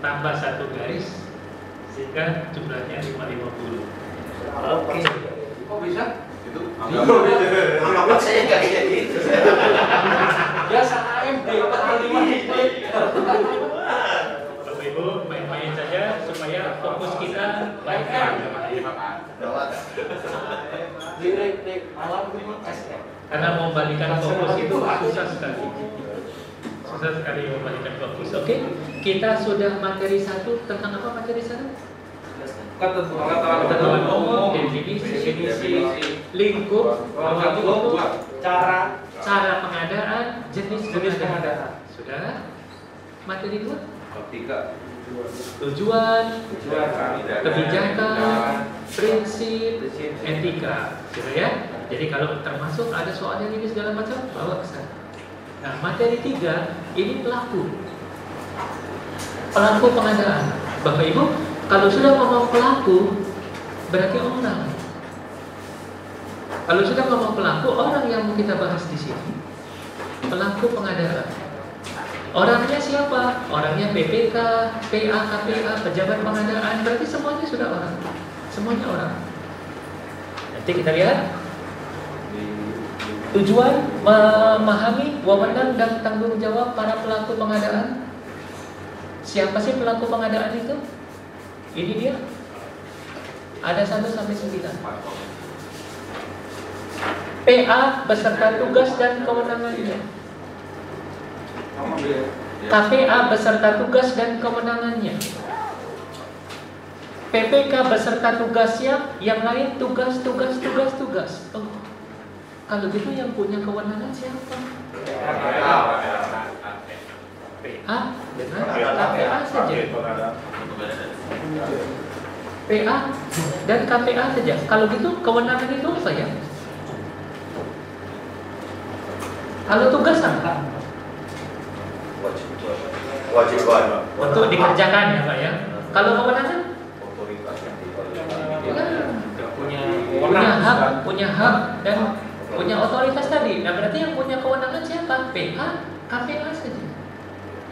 tambah 1 garis sehingga jumlahnya 550. Oke. Kok bisa? Itu Anggapan saya nggak kayak gitu. biasa AMD 45 Bapak Ibu main-main saja supaya fokus kita baik. Lirik malam ini SM. Karena membalikan fokus itu susah sekali. Susah sekali membalikan fokus. Oke, kita sudah materi 1 tentang apa materi 1? Ketentuan umum, definisi, lingkup, cara pengadaan, jenis pengadaan. Sudah? Materi 2? Tujuan, kebijakan, prinsip, etika. Sudah ya? Jadi kalau termasuk ada soal yang ini segala macam, bawa ke sana. Nah, materi 3 ini pelaku pengadaan. Bapak Ibu, kalau sudah ngomong pelaku, berarti orang. Kalau sudah ngomong pelaku, orang yang mau kita bahas di sini, pelaku pengadaan. Orangnya siapa? Orangnya PPK, PA, KPA, pejabat pengadaan. Berarti semuanya sudah orang. Semuanya orang. Nanti kita lihat. Tujuan memahami wewenang dan tanggung jawab para pelaku pengadaan. Siapa sih pelaku pengadaan itu? Ini dia. Ada 1 sampai 9. PA beserta tugas dan kewenangannya. KPA beserta tugas dan kewenangannya. PPK beserta tugasnya, yang lain tugas. Oh, kalau gitu yang punya kewenangan siapa? PA dengan KPA saja. PA dan KPA saja. Kalau gitu kewenangan itu apa ya? Kalau tugas apa? Wajiban Untuk dikerjakan ya Pak ya. Kalau kewenangan? Punya hak dan punya otoritas tadi. Nah berarti yang punya kewenangan siapa? PA, KPA saja.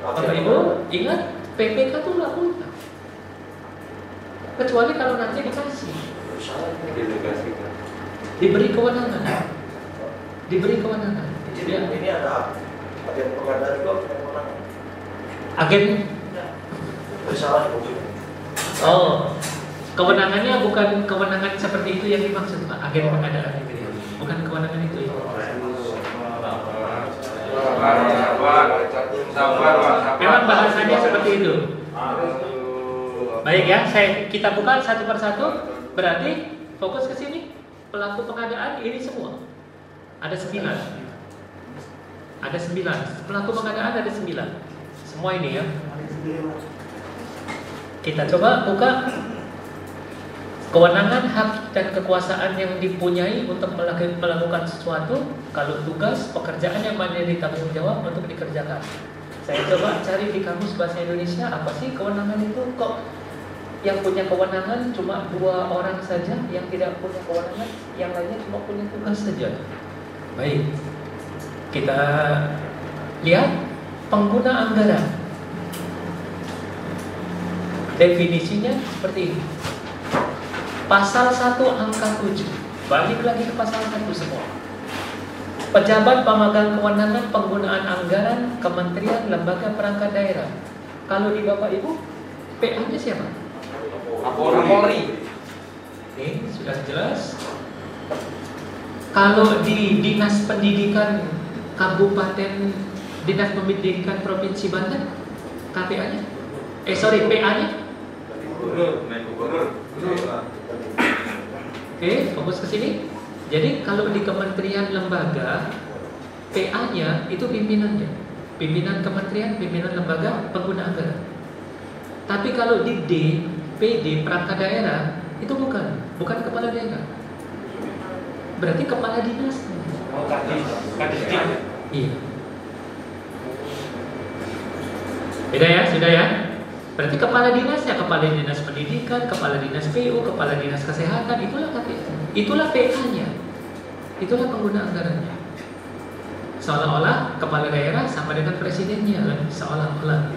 Bapak Ibu ingat PPK itu nggak punya. Kecuali kalau nanti dikasih. Diberi kewenangan. Jadi ini ada agen pengadaan juga kewenangan. Agen. Bersalah. Oh, kewenangannya bukan kewenangan seperti itu yang dimaksud Pak. Agen pengadaan itu ya. Bukan kewenangan itu ya. Memang bahasanya seperti itu. Baik ya, kita buka satu persatu. Berarti fokus ke sini. Pelaku pengadaan ini semua. Ada 9. Pelaku pengadaan ada 9. Semua ini ya. Kita coba buka kewenangan, hak dan kekuasaan yang dipunyai untuk melakukan sesuatu. Kalau tugas, pekerjaan yang menjadi tanggung jawab untuk dikerjakan. Saya coba cari di kamus bahasa Indonesia apa sih kewenangan itu. Kok yang punya kewenangan cuma 2 orang saja, yang tidak punya kewenangan, yang lainnya cuma punya tugas saja. Baik, kita lihat pengguna anggaran. Definisinya seperti ini. Pasal 1 angka 7. Balik lagi ke pasal 1 semua. Pejabat pemegang kewenangan penggunaan anggaran kementerian, lembaga, perangkat daerah. Kalau di Bapak Ibu, PA-nya siapa? Kapolri. Oke, sudah jelas. Kalau di Dinas Pendidikan Kabupaten, Dinas Pendidikan Provinsi Banten, KPA-nya? PA-nya? Oke, fokus ke sini. Jadi kalau di kementerian lembaga, PA-nya itu pimpinannya. Pimpinan kementerian, pimpinan lembaga, pengguna anggaran. Tapi kalau di PD, perangkat daerah, itu bukan kepala daerah. Berarti kepala dinas. Iya. Beda ya, sudah ya. Berarti kepala dinasnya, kepala dinas pendidikan, kepala dinas PU, kepala dinas kesehatan, itulah KPA. Itulah PA-nya. Itulah pengguna anggarannya. Seolah-olah kepala daerah sama dengan presidennya, seolah-olah.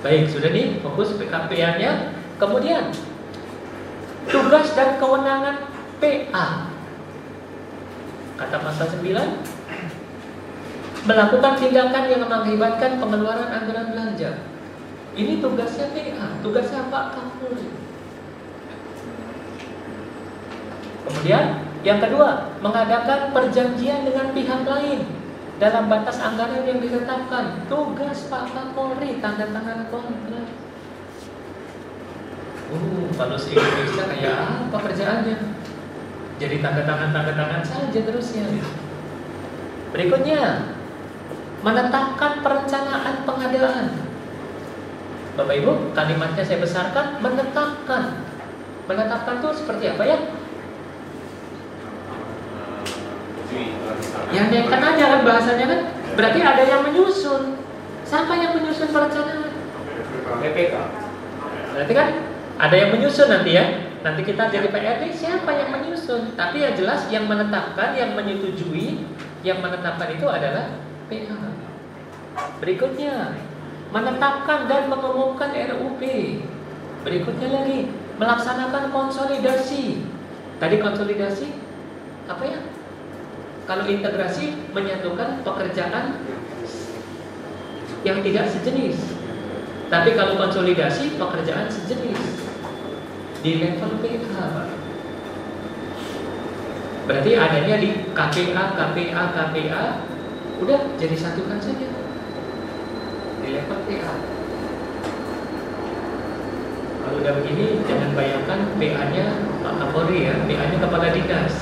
Baik, sudah nih fokus PKPA-nya. Kemudian tugas dan kewenangan PA. Kata pasal 9, melakukan tindakan yang mengakibatkan pengeluaran anggaran belanja. Ini tugasnya PA, tugasnya Pak Kapolri. Kemudian yang kedua, mengadakan perjanjian dengan pihak lain dalam batas anggaran yang ditetapkan. Tugas Pak Kapolri, tanda tangan kontrak. Kalau se-Indonesia kayak apa kerjaannya? Jadi tanda tangan saja terusnya. Berikutnya, menetapkan perencanaan pengadaan. Bapak Ibu, kalimatnya saya besarkan, menetapkan. Menetapkan itu seperti apa ya? Yang naikkan aja kan bahasanya kan. Berarti ada yang menyusun. Siapa yang menyusun perencanaan? BPK. Berarti kan ada yang menyusun nanti ya. Nanti kita jadi PRD, siapa yang menyusun? Tapi yang jelas yang menetapkan, yang menyetujui, yang menetapkan itu adalah PA. Berikutnya, menetapkan dan mengumumkan RUP. Berikutnya lagi, melaksanakan konsolidasi. Tadi konsolidasi apa ya? Kalau integrasi, menyatukan pekerjaan yang tidak sejenis. Tapi kalau konsolidasi, pekerjaan sejenis di level PA. Berarti adanya di KPA, udah jadi satukan saja di level PA. Kalau udah begini, jangan bayangkan PA-nya Pak Kapolri ya, PA-nya kepala dinas.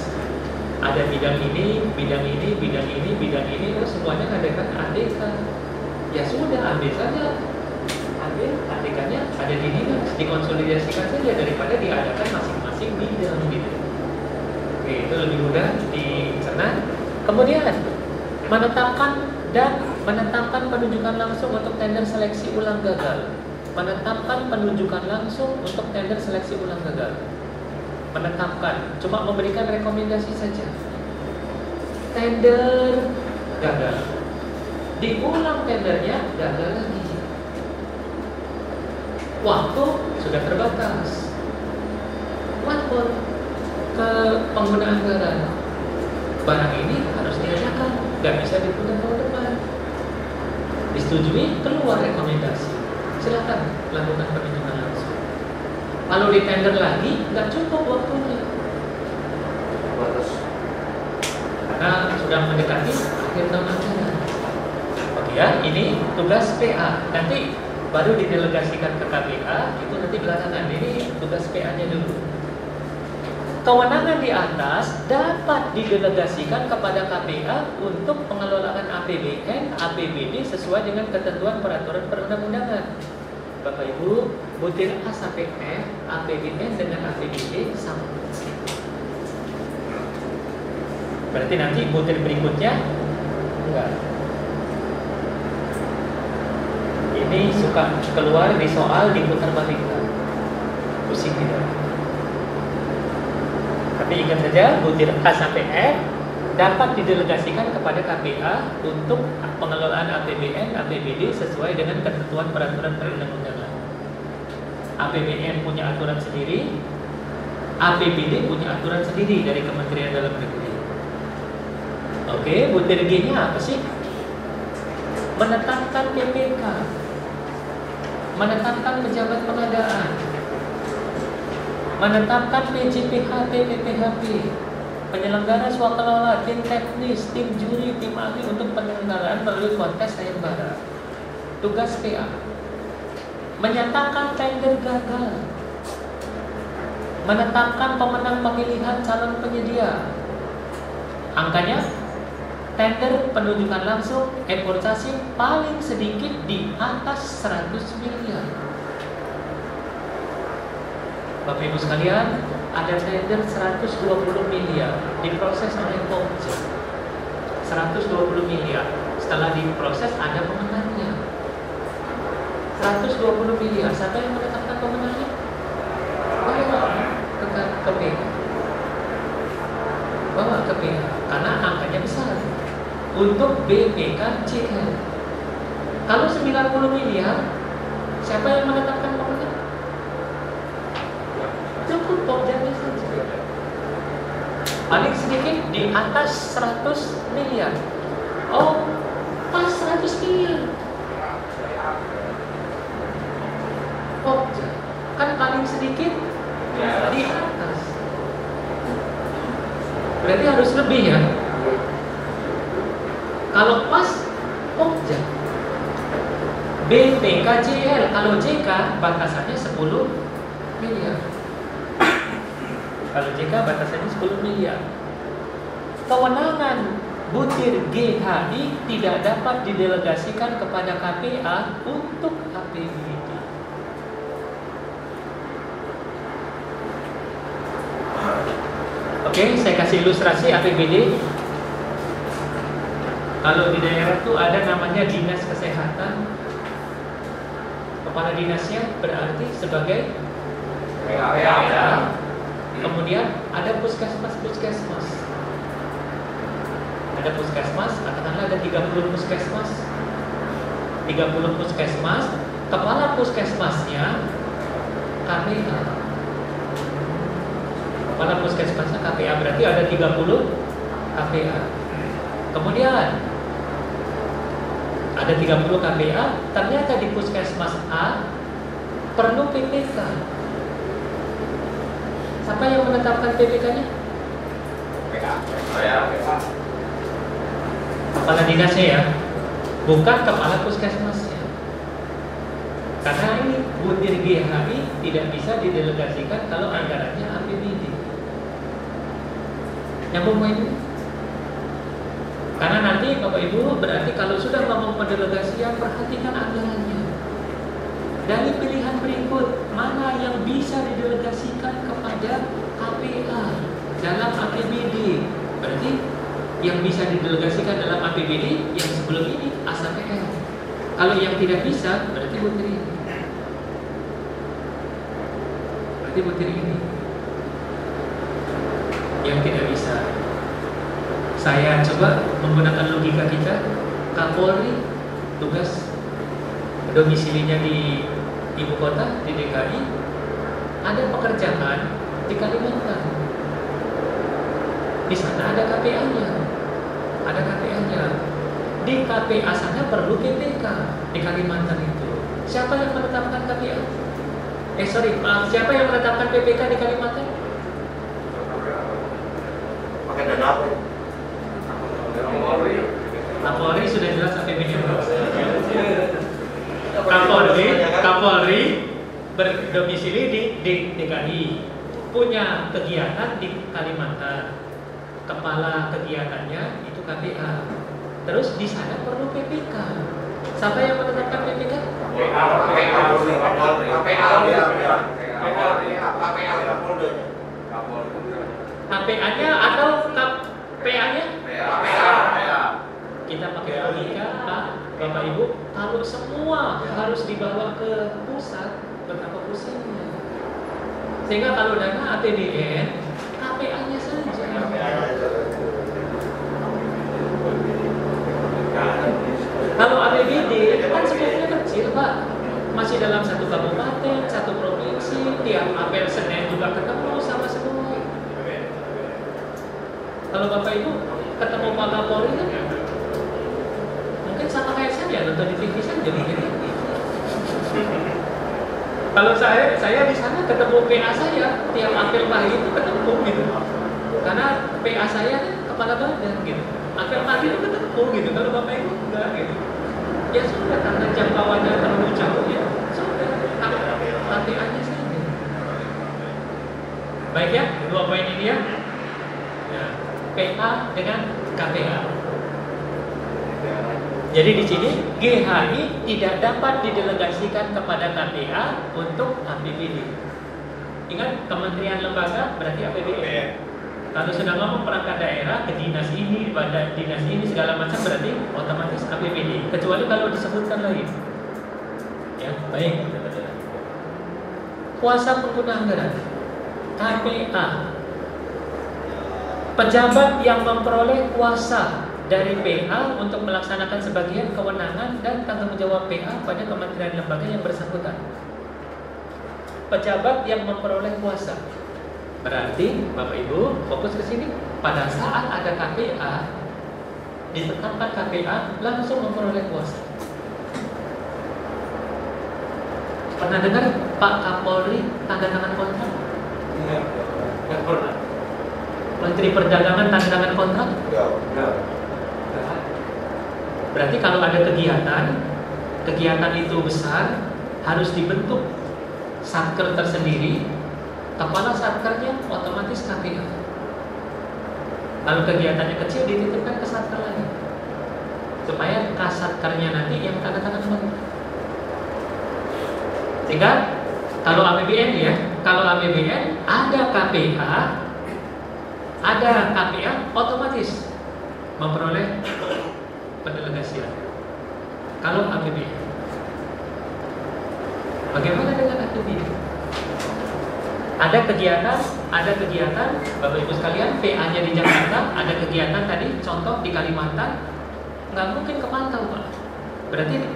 Ada bidang ini, oh semuanya adakan ADK. Ya sudah, ambil saja. ADK-nya ada di dinas, dikonsolidasikan saja daripada diadakan masing-masing bidang gitu. Oke, itu lebih mudah dicerna. Kemudian menetapkan penunjukan langsung untuk tender seleksi ulang gagal. Menetapkan penunjukan langsung untuk tender seleksi ulang gagal. Menetapkan, cuma memberikan rekomendasi saja. Tender gagal, diulang tendernya gagal lagi. Waktu sudah terbatas. Lapor ke pengguna anggaran, barang ini harus diadakan, nggak bisa ditunda tahun depan. Disetujui, keluar rekomendasi. Silakan lakukan penunjukan langsung. Kalau di tender lagi, nggak cukup waktunya. Batas. Karena sudah mendekati akhir tahun anggaran. Oke ya, ini tugas PA. Nanti baru didelegasikan ke KPA, itu nanti belakangan. Ini tugas PA-nya dulu. Kewenangan di atas dapat didelegasikan kepada KPA untuk pengelolaan APBN, APBD sesuai dengan ketentuan peraturan perundang-undangan. Bapak Ibu, butir A sampai F, APBN dengan APBD sama. Berarti nanti butir berikutnya enggak. Ini suka keluar di soal diputar balikkan. Pusing tidak. Tapi ingat saja, butir A sampai F dapat didelegasikan kepada KPA untuk pengelolaan APBN, APBD sesuai dengan ketentuan peraturan perundang-undangan. APBN punya aturan sendiri, APBD punya aturan sendiri dari Kementerian Dalam Negeri. Oke, butir G-nya apa sih? Menetapkan PPK, menetapkan pejabat pengadaan, menetapkan PJPHP, PPHP, penyelenggara swakelola, tim teknis, tim juri, tim ahli untuk penyelenggaraan melalui kontes sayembara. Tugas PA. Menyatakan tender gagal, menetapkan pemenang pemilihan calon penyedia. Angkanya, tender penunjukan langsung, eksportasi paling sedikit di atas 100 miliar. Bapak Ibu sekalian, ada tender 120 miliar diproses oleh Pokja. 120 miliar. Setelah diproses ada pemenangnya. 120 miliar. Siapa yang menetapkan pemenangnya? Bawa ke PK. Bawa ke PK. Karena angkanya besar. Untuk BPKCL. Kalau 90 miliar, Siapa yang menetapkan Pokja? Cukup Pokjanya saja. Paling sedikit di atas 100 miliar. Oh, pas 100 miliar. Pokja kan paling sedikit di atas. Berarti harus lebih ya. Kalau pas Pokja. BPKJL, kalau JK batasannya 10 miliar. Kalau JK batasannya 10 miliar. Kewenangan butir GHI tidak dapat didelegasikan kepada KPA untuk APBD. Oke, saya kasih ilustrasi APBD. Kalau di daerah itu ada namanya Dinas Kesehatan. Kepala dinasnya berarti sebagai PA. Kemudian ada puskesmas. Ada puskesmas, katakanlah ada 30 puskesmas. 30 puskesmas, kepala puskesmasnya KPA. Kepala puskesmasnya KPA, berarti ada 30 KPA. Kemudian ada 30 KPA, ternyata di puskesmas A perlu PPK. Siapa yang menetapkan PPK-nya? Kepala dinasnya ya, bukan kepala puskesmasnya. Karena ini butir GHI tidak bisa didelegasikan kalau anggarannya APBD. Nyambung ini? Karena nanti Bapak Ibu berarti kalau sudah ngomong pendelegasian, perhatikan anggarannya. Dari pilihan berikut, mana yang bisa didelegasikan kepada KPA dalam APBD? Berarti yang bisa didelegasikan dalam APBD yang sebelum ini ASAPL. Kalau yang tidak bisa, berarti butir ini. Berarti butir ini yang tidak bisa. Saya coba menggunakan logika kita. Kapolri tugas domisilinya di ibu kota, di DKI. Ada pekerjaan di Kalimantan. Di sana ada KPA-nya. Ada KPA-nya. Di KPA sana perlu PPK di Kalimantan itu. Siapa yang menetapkan KPA? Siapa yang menetapkan PPK di Kalimantan? Pakai dana apa? Kapolri sudah jelas APBD. Kapolri berdomisili di DKI, punya kegiatan di Kalimantan. Kepala kegiatannya itu KPA. Terus di sana perlu PPK. Siapa yang menetapkan PPK? KPA-nya atau KPA-nya? Kita pakai logika, Pak, Bapak Ibu, kalau semua harus dibawa ke pusat, betapa pusingnya. Sehingga kalau dana APBN, KPA-nya saja. Kalau APBD kan sebenarnya kecil, Pak. Masih dalam satu kabupaten, satu provinsi, tiap apel Senin juga ketemu sama semua. Kalau Bapak Ibu ketemu Pak Kapolri kan mungkin sama kayak saya nonton di TV saja begini. Kalau saya di sana ketemu PA saya tiap apel pagi itu ketemu gitu. Karena PA saya kan kepala badan gitu. Apel pagi itu ketemu gitu. Kalau Bapak Ibu enggak gitu. Ya sudah, karena jangkauannya terlalu jauh ya sudah. KPA-nya saja. Baik ya, dua poin ini ya. Nah, PA dengan KPA. Jadi di sini GHI tidak dapat didelegasikan kepada KPA untuk APBD. Ingat, kementerian lembaga berarti APBD. Kalau sudah ngomong perangkat daerah ke dinas ini, pada dinas ini segala macam berarti otomatis APBD. Kecuali kalau disebutkan lain. Ya, baik. Kuasa pengguna anggaran KPA. Pejabat yang memperoleh kuasa dari PA untuk melaksanakan sebagian kewenangan dan tanggung jawab PA pada kementerian lembaga yang bersangkutan. Pejabat yang memperoleh kuasa. Berarti Bapak Ibu fokus ke sini. Pada saat ada KPA, ditetapkan KPA langsung memperoleh kuasa. Pernah dengar Pak Kapolri tanda tangan kontrak? Iya. Nggak pernah. Menteri Perdagangan tanda tangan kontrak? Nggak. Berarti kalau ada kegiatan itu besar, harus dibentuk satker tersendiri. Kepala satkernya otomatis KPA. Kalau kegiatannya kecil, dititipkan ke satker lagi, supaya kasatkernya nanti yang tanda tangan kontrak. Sehingga kalau APBN ya, kalau APBN ada KPA otomatis memperoleh pendelegasian. Kalau APBN, bagaimana dengan APBN? Ada kegiatan, Bapak Ibu sekalian, PA-nya di Jakarta, ada kegiatan tadi, contoh di Kalimantan, nggak mungkin kepantau Pak. Berarti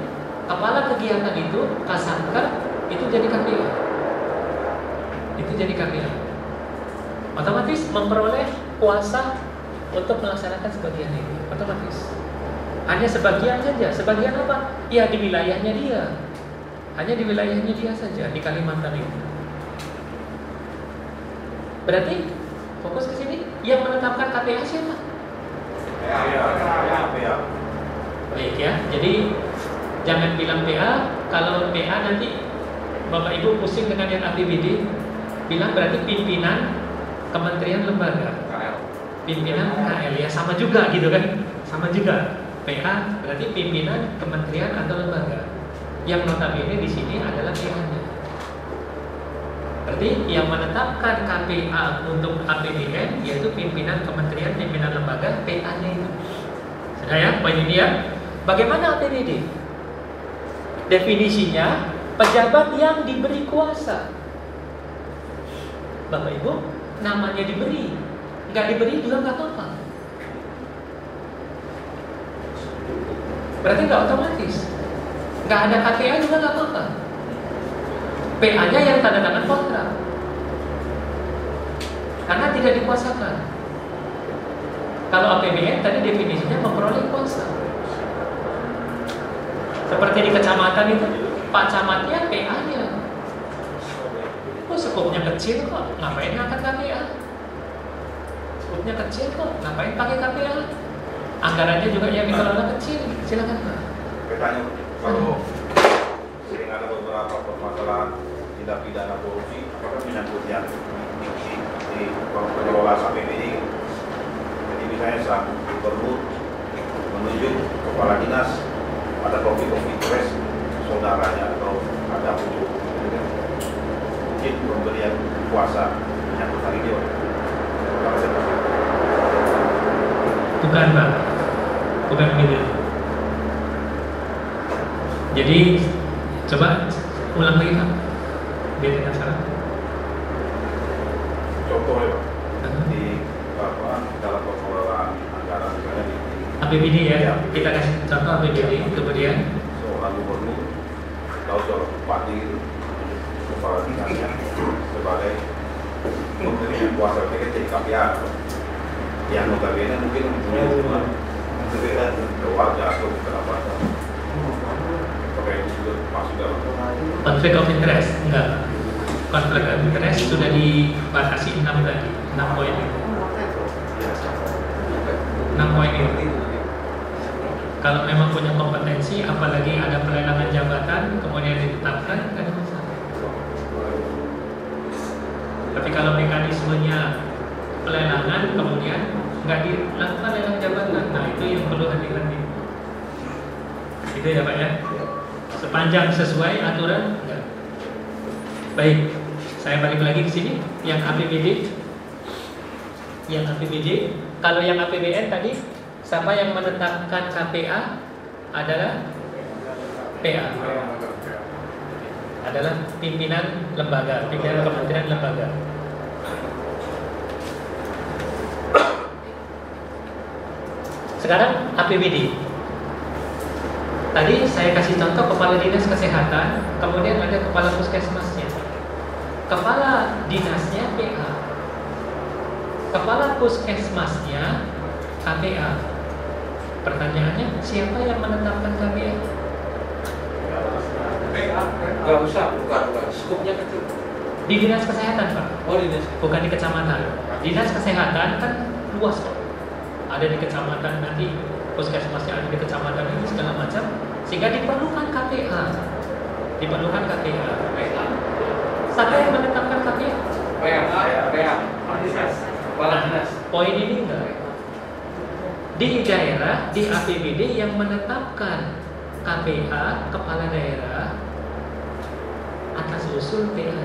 kepala kegiatan itu, kasatker, itu jadi KPA. Otomatis memperoleh kuasa untuk melaksanakan sebagian ini. Otomatis. Hanya sebagian saja. Sebagian apa? Ya di wilayahnya dia. Hanya di wilayahnya dia saja, di Kalimantan itu. Berarti fokus ke sini. Yang menetapkan KPA siapa? PA. Baik ya. Jadi jangan bilang PA. Kalau PA nanti Bapak Ibu pusing dengan yang APBD, bilang berarti pimpinan kementerian lembaga. Pimpinan KL ya, sama juga gitu kan? Sama juga. PA berarti pimpinan kementerian atau lembaga. Yang notabene di sini adalah PA-nya. Berarti yang menetapkan KPA untuk APBN yaitu pimpinan kementerian, pimpinan lembaga, PA-nya itu. Sudah ya, poin ini ya. Bagaimana APBD? Definisinya pejabat yang diberi kuasa. Bapak Ibu, namanya diberi, nggak diberi juga nggak apa-apa. Berarti nggak otomatis. Nggak ada KPA juga nggak apa-apa. PA-nya yang tanda tangan kontrak, karena tidak dikuasakan. Kalau APBN tadi definisinya memperoleh kuasa. Seperti di kecamatan itu, Pak Camatnya PA-nya. Oh, skupnya kecil kok, ngapain ngangkat KPA? Skupnya kecil kok, ngapain pakai KPA? Anggarannya juga yang dikelola kecil, silakan Pak. Petanya kalau sering ada beberapa permasalahan tindak pidana korupsi, apakah menyangkut yang di pengelola APBD? Jadi misalnya sang gubernur menunjuk kepala dinas, ada konflik interest saudaranya atau ada ujuk mungkin pemberian kuasa menyangkut hal ini. Bukan Pak, bukan begitu. Jadi coba ulang lagi Pak, biar tidak salah. Contoh ya Pak, di dalam pengelolaan anggaran misalnya di APBD ya, kita kasih contoh APBD, kemudian seorang gubernur atau seorang bupati itu kepala dinasnya sebagai memberikan kuasa jadi KPA yang notabene mungkin mempunyai hubungan berbeda keluarga atau kenapa itu juga masuk dalam konflik of interest enggak. Konflik of interest sudah dibatasi 6 tadi, 6 poin itu. 6 poin itu. Kalau memang punya kompetensi, apalagi ada pelelangan jabatan, kemudian ditetapkan, tidak ada masalah. Tapi kalau mekanismenya pelelangan, kemudian nggak dilakukan lelang jabatan, nah itu yang perlu hati-hati. Gitu ya Pak ya. Sepanjang sesuai aturan, enggak. Baik, saya balik lagi ke sini. Yang APBD, kalau yang APBN tadi, siapa yang menetapkan KPA adalah PA, adalah pimpinan lembaga, pimpinan kementerian lembaga. Sekarang APBD. Tadi saya kasih contoh kepala dinas kesehatan, kemudian ada kepala puskesmasnya. Kepala dinasnya PA, kepala puskesmasnya KPA. Pertanyaannya, siapa yang menetapkan KPA? Gak usah, bukan. Skupnya kecil. Di dinas kesehatan, Pak. Oh, di dinas. Bukan di kecamatan. Dinas kesehatan kan luas, Pak. Ada di kecamatan, nanti puskesmasnya ada di kecamatan ini segala macam, sehingga diperlukan KPA. Diperlukan KPA. Siapa yang menetapkan KPA? PA. Kepala dinas. Poin ini enggak. Di daerah, di APBD yang menetapkan KPA, kepala daerah, atas usul PA.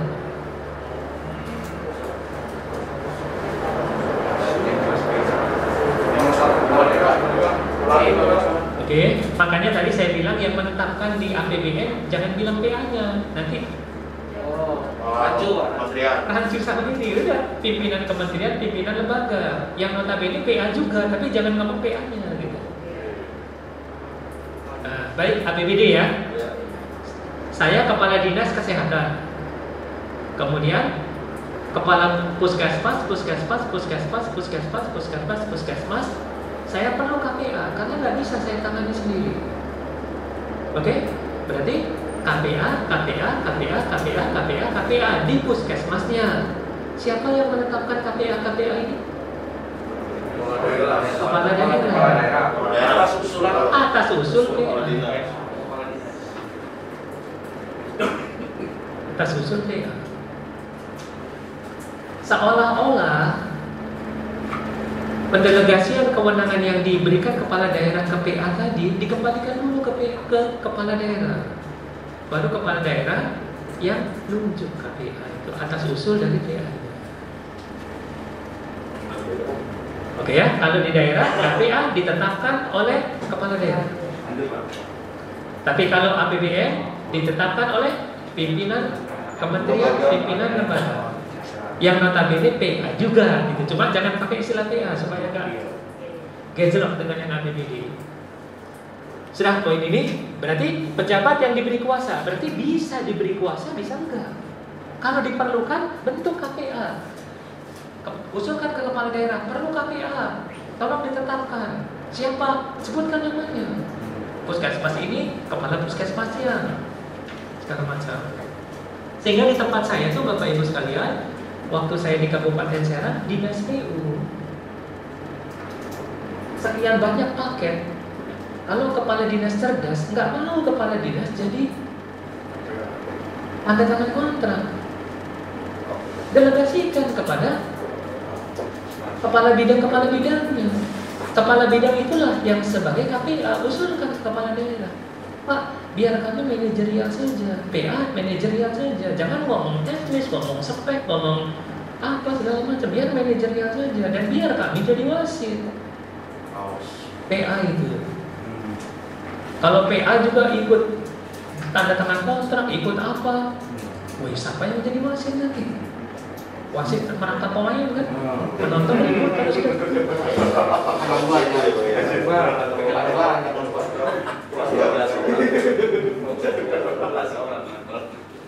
Oke, makanya tadi saya bilang yang menetapkan di APBN jangan bilang PA-nya, nanti rancu sama ini udah pimpinan kementerian, pimpinan lembaga yang notabene PA juga, tapi jangan ngomong PA-nya gitu. Nah, baik APBD ya. Saya kepala dinas kesehatan. Kemudian kepala puskesmas. Saya perlu KPA karena nggak bisa saya tangani sendiri. Oke, berarti KPA di puskesmasnya. Siapa yang menetapkan KPA ini? Kepala daerah. Atas usul PA. Atas usul PA. Seolah-olah pendelegasian kewenangan yang diberikan kepala daerah ke PA tadi dikembalikan dulu ke kepala daerah. Baru kepala daerah yang nunjuk KPA itu atas usul dari PA. Oke ya, kalau di daerah KPA ditetapkan oleh kepala daerah. Tapi kalau APBN ditetapkan oleh pimpinan kementerian, pimpinan lembaga. Yang notabene PA juga gitu. Cuma jangan pakai istilah PA supaya enggak gejolak dengan yang APBD. Sudah poin ini, berarti pejabat yang diberi kuasa, berarti bisa diberi kuasa, bisa enggak. Kalau diperlukan, bentuk KPA. Usulkan ke kepala daerah, perlu KPA, tolong ditetapkan. Siapa? Sebutkan namanya. Puskesmas ini, kepala puskesmasnya, segala macam. Sehingga di tempat saya tuh Bapak Ibu sekalian, waktu saya di Kabupaten Serang, dinas PU, sekian banyak paket. Kalau kepala dinas cerdas, nggak mau kepala dinas jadi tanda tangan kontrak. Delegasikan kepada kepala bidangnya. Kepala bidang itulah yang sebagai KPA, usulkan ke kepala daerah. Pak, biar kami manajerial saja, PA manajerial saja. Jangan ngomong teknis, ngomong spek, ngomong apa segala macam. Biar manajerial saja dan biar kami jadi wasit. PA itu. Kalau PA juga ikut tanda tangan kontrak, ikut apa? Wih, siapa yang jadi wasit nanti? Wasit merangkap pemain kan? Penonton ikut terus kan?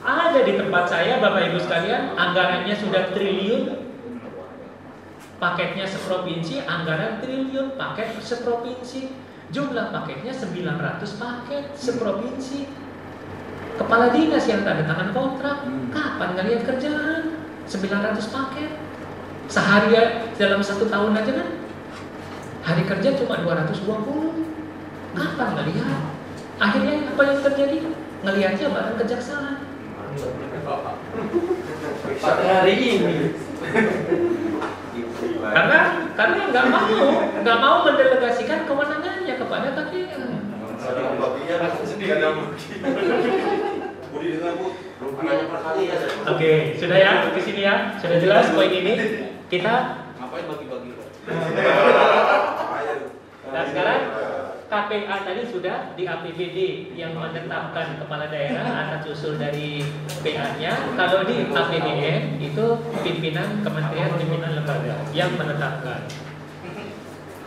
Ada di tempat saya, Bapak Ibu sekalian, anggarannya sudah triliun, paketnya seprovinsi, anggaran triliun, paket seprovinsi. Jumlah paketnya 900 paket seprovinsi. Kepala dinas yang tanda tangan kontrak, kapan ngelihat kerjaan? 900 paket. Sehari dalam 1 tahun aja kan? Hari kerja cuma 220. Kapan ngelihat? Akhirnya apa yang terjadi? Ngelihatnya barang kejaksaan. Pada hari ini. Karena nggak mau mendelegasikan kewenangannya kepada KPA. Oke, sudah ya di sini ya, sudah jelas poin ini. Kita Ngapain bagi-bagi? Nah sekarang KPA tadi sudah di APBD yang menetapkan kepala daerah atas usul dari PA-nya. Kalau di APBN itu pimpinan kementerian, pimpinan lembaga yang menetapkan.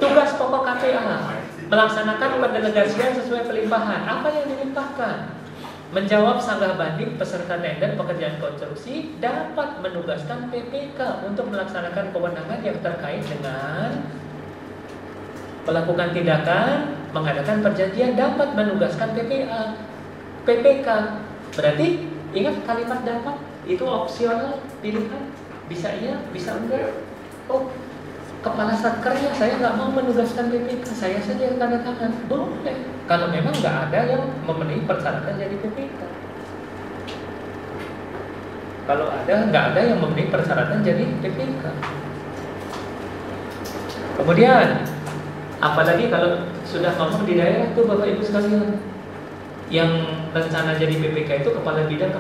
Tugas pokok KPA melaksanakan pendelegasian sesuai pelimpahan. Apa yang dilimpahkan? Menjawab sanggah banding peserta tender pekerjaan konstruksi, dapat menugaskan PPK untuk melaksanakan kewenangan yang terkait dengan melakukan tindakan, mengadakan perjanjian, dapat menugaskan PPK. Berarti ingat kalimat dapat itu opsional pilihan. Bisa iya, bisa enggak. Oh, kepala satkernya saya nggak mau menugaskan PPK, saya saja yang tanda tangan. Boleh. Kalau memang nggak ada yang memenuhi persyaratan jadi PPK. Kalau nggak ada yang memenuhi persyaratan jadi PPK. Kemudian, apalagi kalau sudah ngomong di daerah tuh Bapak Ibu sekalian, yang rencana jadi PPK itu kepala bidang,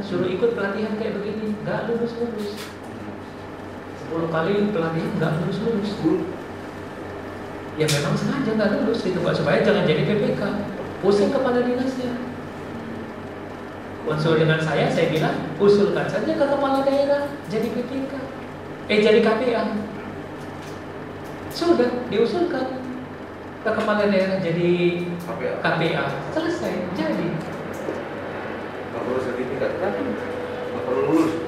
suruh ikut pelatihan kayak begini, nggak lulus. 10 kali pelatihan nggak lulus. Ya memang sengaja nggak lulus gitu Pak, supaya jangan jadi PPK. Pusing kepala dinasnya. Konsul dengan saya bilang usulkan saja ke kepala daerah jadi PPK, jadi KPA. Sudah diusulkan ke kepala daerah jadi KPA. Selesai, jadi. Nggak perlu sertifikat, nggak perlu lulus.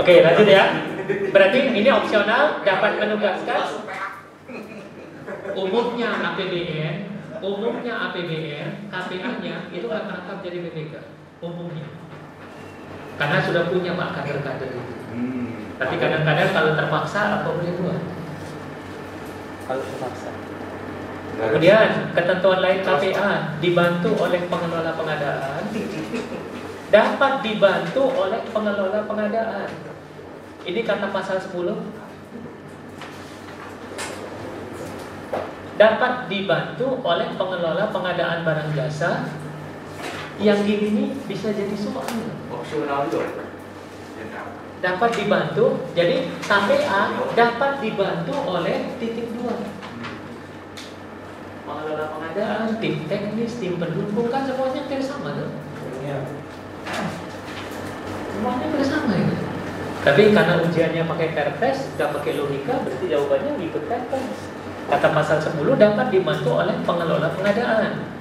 Oke, lanjut ya. Berarti ini opsional, dapat menugaskan. Umumnya APBN, KPA-nya itu nggak merangkap jadi PPK. Umumnya, karena sudah punya Pak kader-kader itu. Tapi kadang-kadang kalau terpaksa apa boleh buat? Kalau terpaksa. Kemudian ketentuan lain KPA dibantu oleh pengelola pengadaan, dapat dibantu oleh pengelola pengadaan. Ini kata pasal 10. Dapat dibantu oleh pengelola pengadaan barang jasa. Yang ini bisa jadi soal. Opsional juga. Dapat dibantu, jadi KPA dapat dibantu oleh titik 2. Pengelola pengadaan, tim teknis, tim pendukung, kan semuanya hampir sama tuh. Semuanya hampir sama ya. Tapi karena ujiannya pakai perpres, nggak pakai logika, berarti jawabannya ikut perpres. Kata pasal 10 dapat dibantu oleh pengelola pengadaan.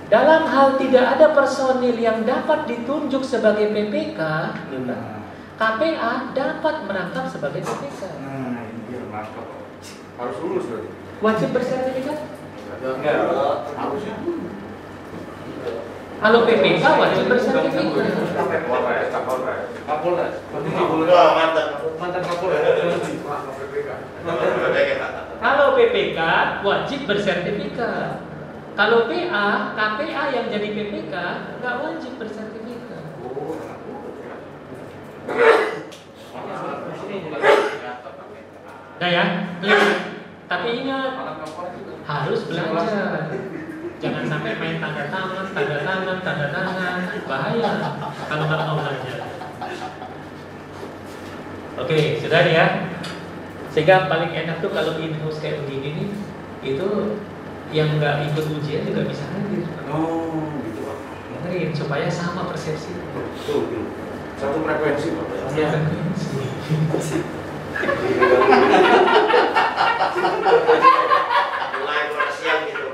Dalam hal tidak ada personil yang dapat ditunjuk sebagai PPK, KPA dapat merangkap sebagai PPK. Nah, ini dia merangkap. Harus lulus berarti. Wajib bersertifikat? Enggak, harusnya. Kalau PPK wajib bersertifikat. Kapolres. Mantan Kapolres. Kalau PPK wajib bersertifikat. Kalau KPA yang jadi PPK nggak wajib bersertifikat. Nah ya, tapi ingat harus belajar. Jangan sampai main tanda tangan, bahaya kalau nggak mau belajar. Oke, sudah ya. Sehingga paling enak tuh kalau in-house kayak begini nih, itu yang nggak ikut ujian juga bisa hadir. Oh, gitu Pak. Dengerin supaya sama persepsi. Tuh. Satu frekuensi Pak. Ya. Mulai siang gitu.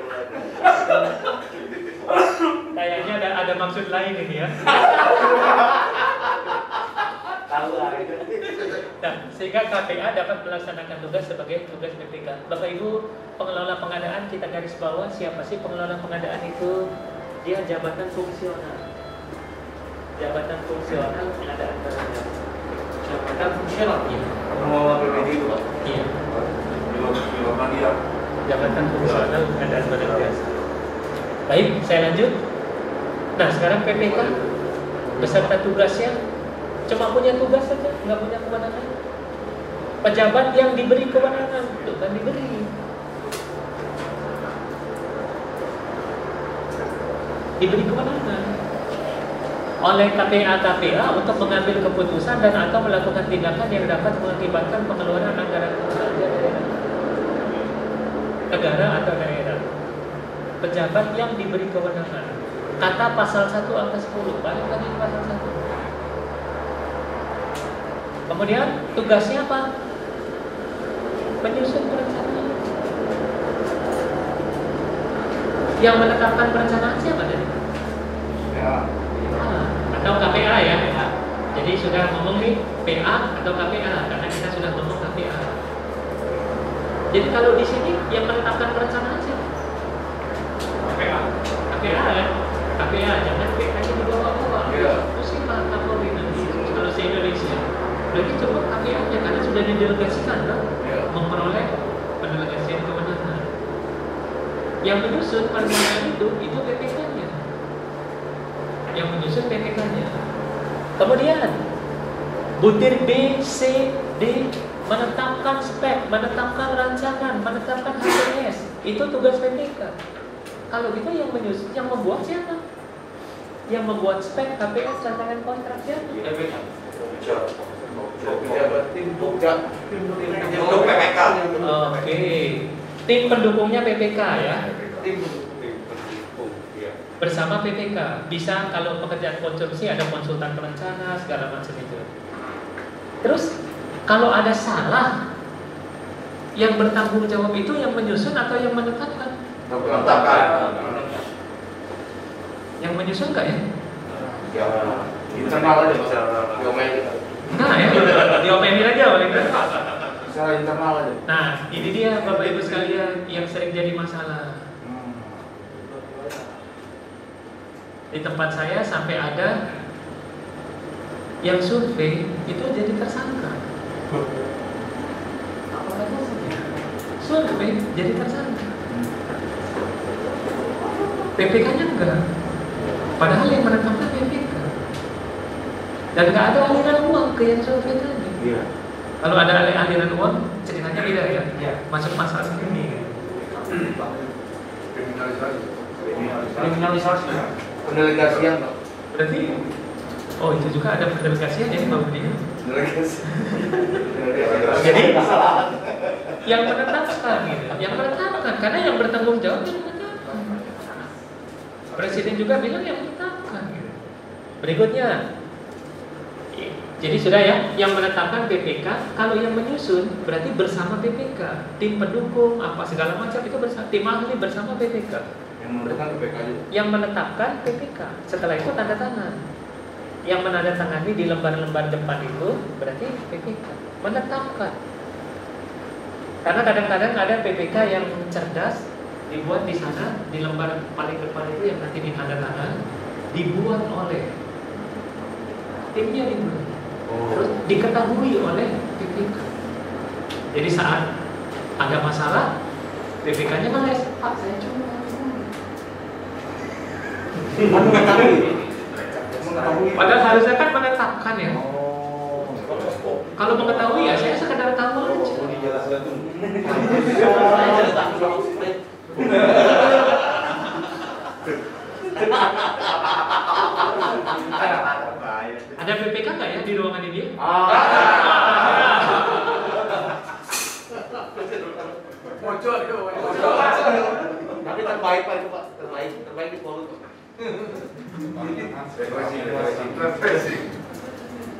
Kayaknya ada maksud lain ini ya. Nah, sehingga KPA dapat melaksanakan tugas sebagai tugas PPK. Bapak Ibu pengelola pengadaan, kita garis bawah siapa sih pengelola pengadaan itu? Dia jabatan fungsional. Jabatan fungsional pengadaan barang jasa. Jabatan fungsional ya. Pengelola PPD itu Pak. Iya. Dia. Jabatan fungsional pengadaan barang jasa. Baik, saya lanjut. Nah, sekarang PPK beserta tugasnya cuma punya tugas saja, nggak punya kewenangan. Pejabat yang diberi kewenangan, itu kan diberi kewenangan oleh KPA untuk mengambil keputusan dan atau melakukan tindakan yang dapat mengakibatkan pengeluaran anggaran negara atau daerah. Pejabat yang diberi kewenangan. Kata pasal 1 angka 10, balik lagi pasal 1. Kemudian tugasnya apa? Menyusun perencanaan. Yang menetapkan perencanaan siapa tadi? Ya. Atau KPA ya. Jadi sudah ngomong nih PA atau KPA karena kita sudah ngomong KPA. Jadi kalau di sini yang menetapkan perencanaan siapa? KPA. KPA kan? KPA jangan PA-nya dibawa-bawa. Iya. Pusing Pak Kapolri nanti kalau se Indonesia. Berarti cukup KPA-nya karena sudah didelegasikan kan? Iya. Memperoleh pendelegasian kewenangan. Yang menyusun perencanaan itu PPK-nya. Yang menyusun PPK-nya. Kemudian butir B, C, D menetapkan spek, menetapkan rancangan, menetapkan HTS. Itu tugas PPK. Kalau gitu yang menyusun, yang membuat siapa? Yang membuat spek, HTS, rancangan kontrak siapa? Pejabat tim PPK. Oke. Tim pendukungnya PPK ya. Tim pendukung. Ya. Bersama PPK. Bisa kalau pekerjaan konsumsi ada konsultan perencana segala macam itu. Terus kalau ada salah, yang bertanggung jawab itu yang menyusun atau yang menetapkan? Yang menyusun enggak ya? Ya. Internal aja masalah. Diomelin. Nah ya, diomelin aja oleh mereka. Secara internal aja. Nah, ini dia Bapak Ibu sekalian yang sering jadi masalah. Di tempat saya sampai ada yang survei itu jadi tersangka. Apakah survei jadi tersangka? PPK-nya enggak. Padahal yang menetapkan PPK. Dan nggak ada aliran uang ke yang survei tadi. Iya. Kalau ada aliran uang, ceritanya beda ya. Iya. Masuk pasal segini. Kriminalisasi. Pendelegasian. Berarti, oh itu juga ada pendelegasian ya Pak Budi. Delegasi. Jadi yang menetapkan gitu, yang menetapkan karena yang bertanggung jawab yang menetapkan. Presiden juga bilang yang menetapkan. Gitu. Berikutnya, jadi sudah ya, yang menetapkan PPK, kalau yang menyusun berarti bersama PPK, tim pendukung apa segala macam itu bersama, tim ahli bersama PPK. Yang menentukan PPK juga. Yang menetapkan PPK. Setelah itu tanda tangan. Yang menandatangani di lembar-lembar depan itu berarti PPK menetapkan. Karena kadang-kadang ada PPK yang cerdas dibuat di sana di lembar paling depan itu yang nanti ditandatangan dibuat oleh timnya dibuat. Terus diketahui oleh PPK. Jadi saat ada masalah PPK-nya ngeles, Pak saya cuma mengetahui. Padahal harusnya kan menetapkan ya. Kalau mengetahui ya saya sekedar tahu aja. Ada PPK nggak ya di ruangan ini? Tapi terbaik Pak itu Pak, terbaik di Polri.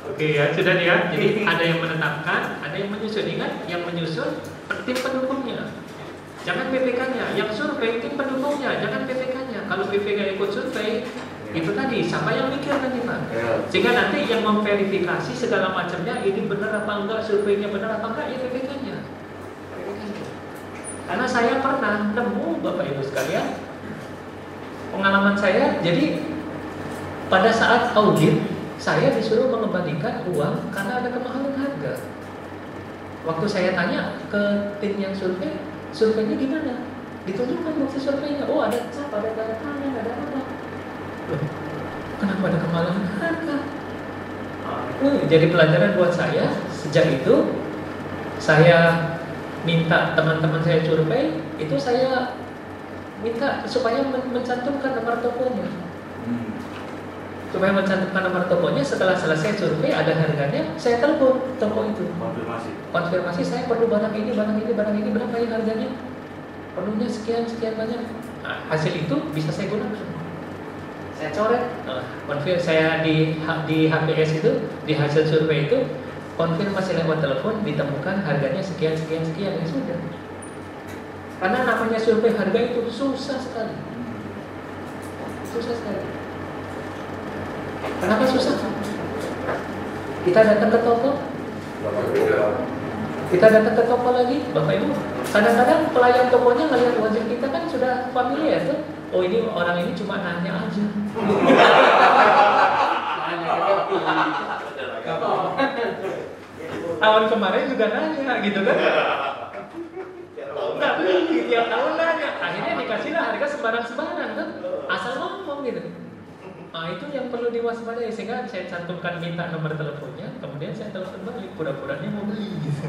Oke ya, sudah nih ya. Jadi ada yang menetapkan, ada yang menyusun. Ingat, yang menyusun tim pendukungnya. Jangan PPK-nya. Yang survei tim pendukungnya, jangan PPK-nya. Kalau PPK ikut survei, itu tadi siapa yang mikir nanti Pak? Sehingga nanti yang memverifikasi segala macamnya ini benar apa enggak, surveinya benar apa enggak, ya PPK-nya. Karena saya pernah nemu Bapak Ibu sekalian, pengalaman saya, jadi pada saat audit saya disuruh mengembalikan uang karena ada kemahalan harga. Waktu saya tanya ke tim yang survei, surveinya gimana? Ditunjukkan bukti surveinya. Oh ada cap, ada tanda tangan, ada apa? Loh, kenapa ada kemahalan harga? Jadi pelajaran buat saya. Sejak itu saya minta teman-teman saya survei, itu saya minta supaya mencantumkan nomor tokonya. Supaya mencantumkan nomor tokonya, setelah selesai survei ada harganya, saya telepon toko itu. Konfirmasi saya perlu barang ini berapa ya harganya? Perlunya sekian banyak. Nah, hasil itu bisa saya gunakan. Saya coret. Konfirmasi saya di HPS itu, di hasil survei itu konfirmasi lewat telepon, ditemukan harganya sekian ya sudah. Karena namanya survei harga itu susah sekali. Kenapa susah? Kita datang ke toko lagi, Bapak Ibu. Kadang-kadang pelayan tokonya ngelihat wajah kita kan sudah familiar tuh. Oh, ini orang ini cuma nanya aja. Tahun kemarin juga nanya gitu kan. Nggak beli, tiap tahun nanya. Akhirnya dikasihlah harga sembarang-sembarang kan. Asal ngomong gitu. Nah, itu yang perlu diwaspadai, sehingga saya cantumkan minta nomor teleponnya, kemudian saya telepon balik, pura-puranya mau beli gitu.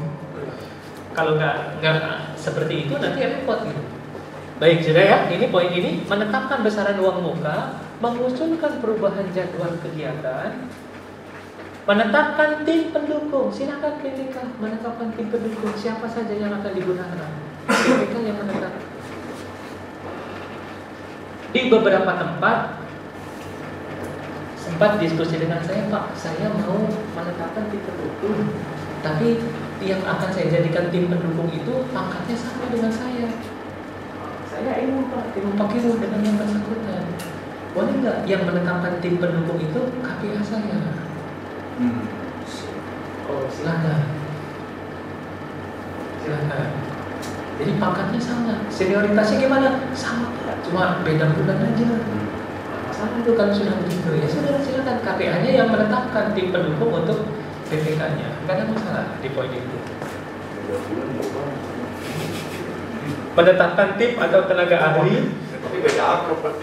Kalau nggak seperti itu nanti repot gitu. Baik, sudah ya. Ini poin ini, menetapkan besaran uang muka, mengusulkan perubahan jadwal kegiatan, menetapkan tim pendukung. Silakan PPK menetapkan tim pendukung, siapa saja yang akan digunakan. PPK yang menetapkan. Di beberapa tempat sempat diskusi dengan saya, Pak, saya mau menetapkan tim pendukung, tapi yang akan saya jadikan tim pendukung itu pangkatnya sama dengan saya. Saya ingin Pak, pakai dengan yang bersangkutan. Boleh nggak yang menetapkan tim pendukung itu KPA saya? Oh, silakan. Jadi pangkatnya sama, senioritasnya gimana? Sama Pak, cuma beda bulan aja. Sama itu kalau sudah begitu ya sudah, silakan KPA-nya yang menetapkan tim pendukung untuk PPK-nya. Nggak ada masalah di poin itu. Menetapkan tim atau tenaga ahli. Tapi beda apa, Pak?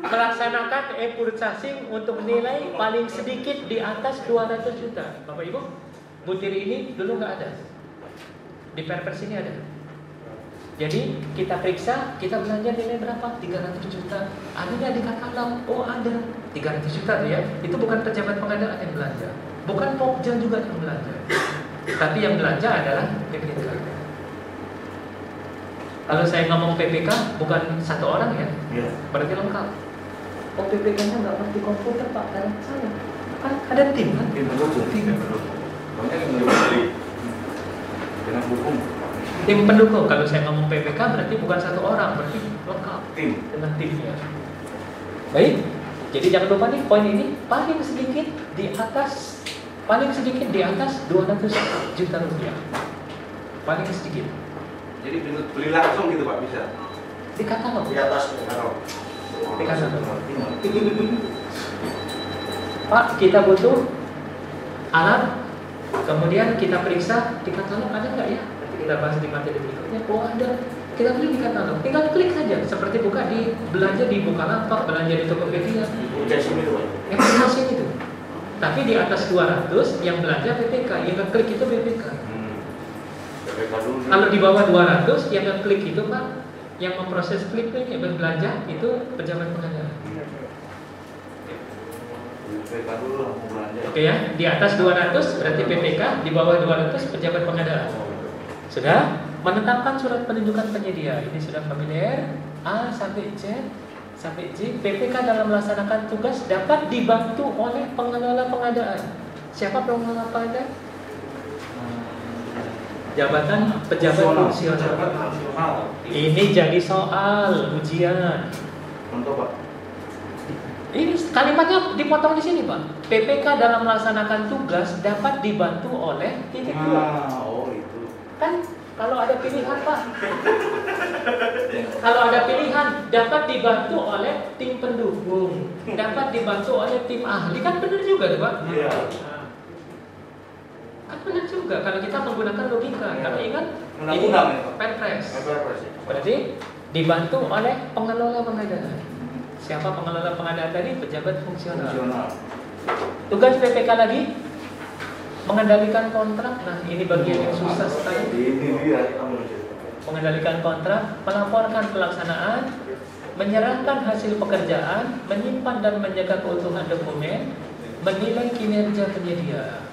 Melaksanakan e-purchasing untuk nilai paling sedikit di atas 200 juta. Bapak Ibu, butir ini dulu nggak ada. Di Perpres ini ada. Jadi kita periksa, kita belanja nilai berapa? 300 juta. Ada nggak di katalog? Oh ada, 300 juta ya. Itu bukan pejabat pengadaan yang belanja, bukan Pokja juga yang belanja, tapi yang belanja adalah PPK. Kalau saya ngomong PPK bukan satu orang ya, berarti lengkap. Oh, PPK-nya nggak ngerti komputer Pak, kayak saya. Kan ada tim kan? Tim pendukung. Banyak yang beli. Dengan hukum. Tim pendukung. Kalau saya ngomong PPK berarti bukan satu orang, berarti lengkap. Tim. Dengan timnya. Baik. Jadi jangan lupa nih poin ini paling sedikit di atas 200 juta rupiah. Paling sedikit. Jadi beli langsung gitu Pak, bisa? Di katalog. Di atas Di katalog. Pak, kita butuh alat, kemudian kita periksa di katalog ada nggak ya? Nanti kita bahas di materi berikutnya. Oh ada, kita beli di katalog. Tinggal klik saja, seperti buka di belanja di Bukalapak, belanja di Tokopedia. Informasi itu. Tapi di atas 200 yang belanja PPK, yang klik itu BPK. Kalau di bawah 200 yang klik itu Pak, yang memproses klik ini yang belanja itu pejabat pengadaan. Oke ya, di atas 200 berarti PPK, di bawah 200 pejabat pengadaan. Sudah menetapkan surat penunjukan penyedia. Ini sudah familiar. A sampai Z sampai J. PPK dalam melaksanakan tugas dapat dibantu oleh pengelola pengadaan. Siapa pengelola pengadaan? Jabatan pejabat fungsional. Ini jadi soal ujian. Contoh Pak. Ini kalimatnya dipotong di sini Pak. PPK dalam melaksanakan tugas dapat dibantu oleh titik dua. Oh itu. Kan kalau ada pilihan Pak. Kalau ada pilihan dapat dibantu oleh tim pendukung, dapat dibantu oleh tim ahli, kan benar juga Pak. Iya. Kan benar juga kalau kita menggunakan logika. Tapi ingat ini Perpres. Berarti dibantu oleh pengelola pengadaan. Siapa pengelola pengadaan tadi? Pejabat fungsional. Tugas PPK lagi mengendalikan kontrak. Nah ini bagian yang susah sekali. Ini dia. Mengendalikan kontrak, melaporkan pelaksanaan, menyerahkan hasil pekerjaan, menyimpan dan menjaga keutuhan dokumen, menilai kinerja penyedia.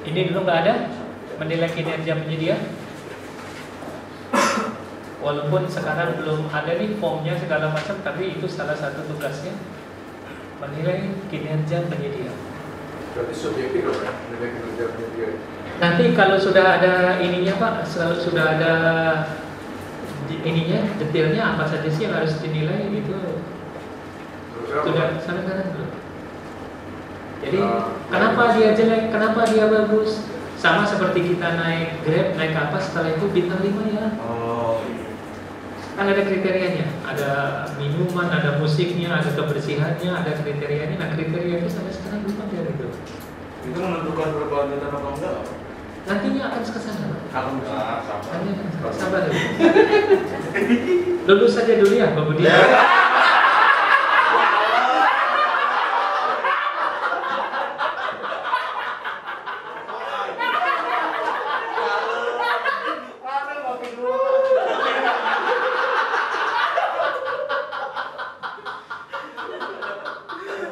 Ini dulu nggak ada, menilai kinerja penyedia. Walaupun sekarang belum ada nih formnya segala macam, tapi itu salah satu tugasnya, menilai kinerja penyedia. Berarti subjektif loh ya, menilai kinerja penyedia. Nanti kalau sudah ada ininya Pak, sudah ada ininya, detailnya apa saja sih yang harus dinilai itu sudah sana-sana dulu. Jadi kenapa dia jelek, kenapa dia bagus? Sama seperti kita naik Grab, naik apa, setelah itu bintang 5 ya. Kan ada kriterianya, ada minuman, ada musiknya, ada kebersihannya, ada kriterianya. Nah kriteria itu sampai sekarang belum ada gitu. Itu menentukan berkelanjutan apa enggak? Nantinya akan ke sana. Akan Sabar ya. Lulus saja dulu ya Pak Budi.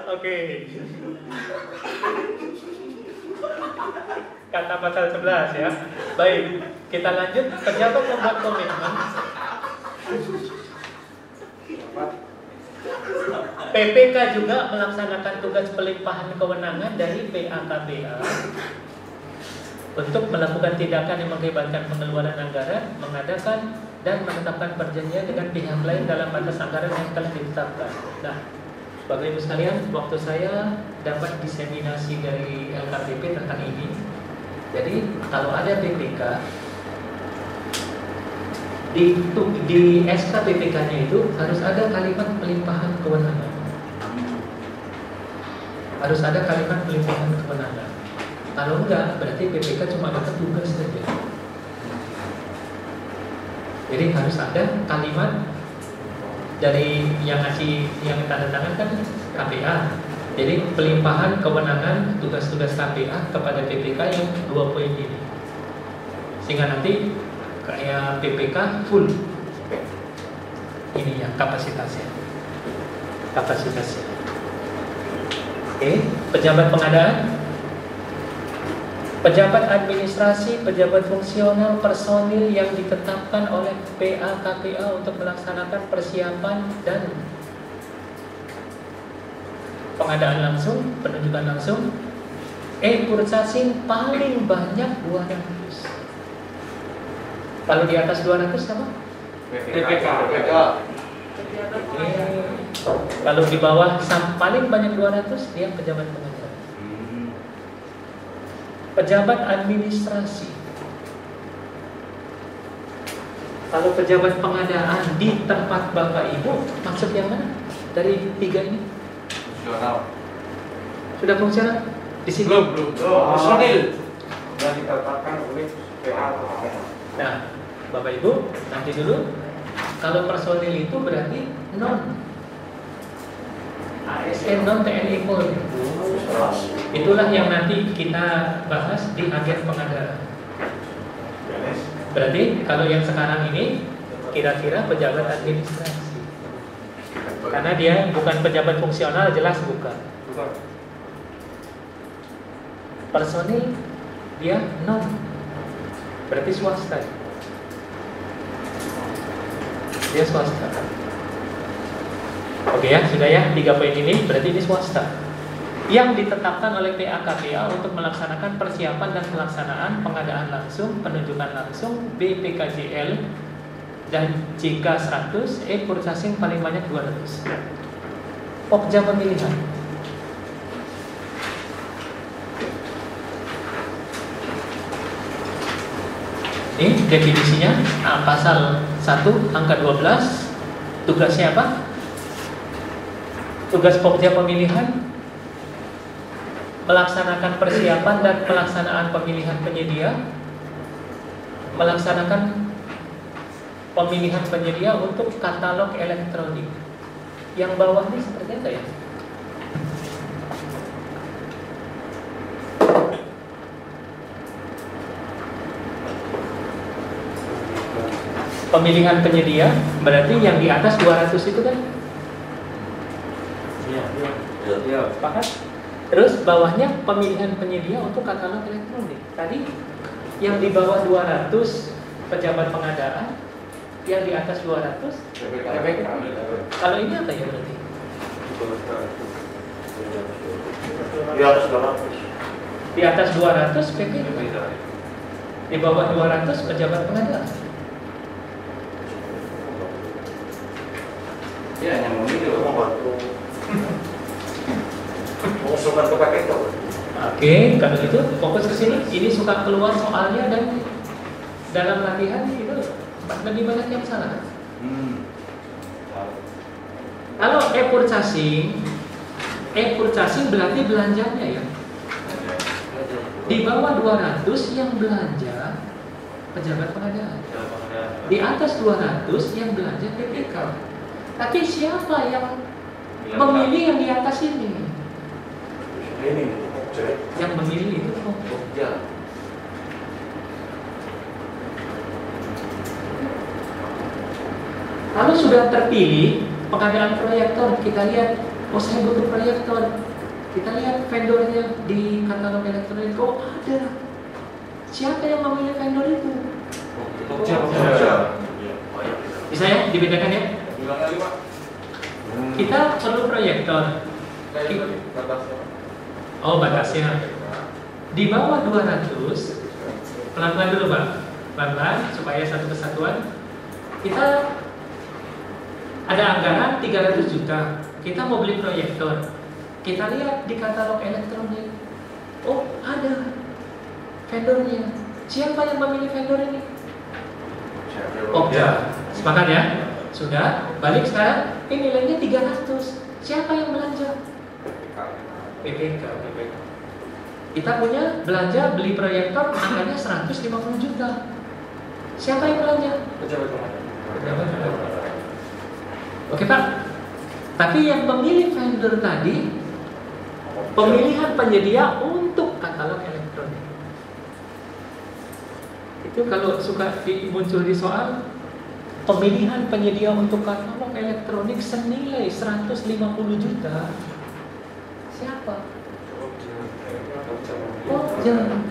Oke. Kata pasal 11 ya. Baik, kita lanjut. Pejabat membuat komitmen. PPK juga melaksanakan tugas pelimpahan kewenangan dari PA-KPA untuk melakukan tindakan yang mengakibatkan pengeluaran anggaran, mengadakan dan menetapkan perjanjian dengan pihak lain dalam batas anggaran yang telah ditetapkan. Nah, Bapak Ibu sekalian, waktu saya dapat diseminasi dari LKPP tentang ini. Jadi kalau ada PPK di SK PPK-nya itu harus ada kalimat pelimpahan kewenangan. Harus ada kalimat pelimpahan kewenangan. Kalau enggak, berarti PPK cuma dapat tugas saja. Jadi harus ada kalimat dari yang ngasih, yang tanda tangan kan KPA. Jadi pelimpahan kewenangan tugas-tugas KPA kepada PPK yang 2 poin ini. Sehingga nanti kayak PPK full ini ya kapasitasnya. Oke, pejabat pengadaan, pejabat administrasi, pejabat fungsional, personil yang ditetapkan oleh PA-KPA untuk melaksanakan persiapan dan pengadaan langsung, penunjukan langsung. Purchasing paling banyak 200. Kalau di atas 200 apa? PPK. Kalau di bawah paling banyak 200 dia pejabat pengadaan. Pejabat administrasi. Kalau pejabat pengadaan di tempat Bapak Ibu, maksud yang mana? Dari 3 ini? Fungsional. Sudah fungsional? Di sini? Belum. Personil. Sudah ditetapkan oleh PA. Nah, Bapak Ibu, nanti dulu. Kalau personil itu berarti non ASN, non TNI Polri. Itulah yang nanti kita bahas di agen pengadaan. Berarti kalau yang sekarang ini kira-kira pejabat administrasi. Karena dia bukan pejabat fungsional, jelas bukan. Personil dia non, berarti swasta. Dia swasta. Oke ya, sudah ya, 3 poin ini berarti ini swasta yang ditetapkan oleh PA-KPA untuk melaksanakan persiapan dan pelaksanaan pengadaan langsung, penunjukan langsung, BPKJL dan jika 100, purchasing paling banyak 200. Pokja pemilihan. Ini definisinya pasal 1 angka 12. Tugasnya apa? Tugas pokja pemilihan melaksanakan persiapan dan pelaksanaan pemilihan penyedia, melaksanakan pemilihan penyedia untuk katalog elektronik. Yang bawah ini seperti apa ya? Pemilihan penyedia berarti yang di atas 200 itu kan? Iya. Sepakat? Terus bawahnya pemilihan penyedia untuk katalog elektronik. Tadi yang di bawah 200 pejabat pengadaan, yang di atas 200 PPK. Kalau ini apa ya berarti? Di atas 200 PPK. Di bawah 200 pejabat pengadilan. Ya, yang memilih membantu mengusulkan ke KPK. Oke, kalau itu fokus ke sini. Ini suka keluar soalnya dan dalam latihan itu lebih banyak yang salah. Kalau e-purchasing berarti belanjanya ya. Di bawah 200 yang belanja pejabat pengadilan. Di atas 200 yang belanja PPK. Tapi siapa yang memilih yang di atas ini? Ini Yang memilih itu Pokja. Kalau sudah terpilih pengadaan proyektor, kita lihat, oh saya butuh proyektor. Kita lihat vendornya di katalog elektronik, oh ada. Siapa yang memilih vendor itu? Bisa ya dibedakan ya? Kita perlu proyektor. Oh batasnya. Di bawah 200, pelan-pelan dulu Pak. Pelan-pelan supaya satu kesatuan. Kita ada anggaran 300 juta. Kita mau beli proyektor. Kita lihat di katalog elektronik. Oh, ada vendornya. Siapa yang memilih vendor ini? Pokja. Sepakat ya? Sudah. Balik sekarang. Ini nilainya 300. Siapa yang belanja? PPK. Kita punya belanja beli proyektor angkanya 150 juta. Siapa yang belanja? Pejabat pengadilan. Oke Pak. Tapi yang memilih vendor tadi pemilihan penyedia untuk katalog elektronik. Itu kalau suka muncul di soal pemilihan penyedia untuk katalog elektronik senilai 150 juta. Siapa? Oh, jangan.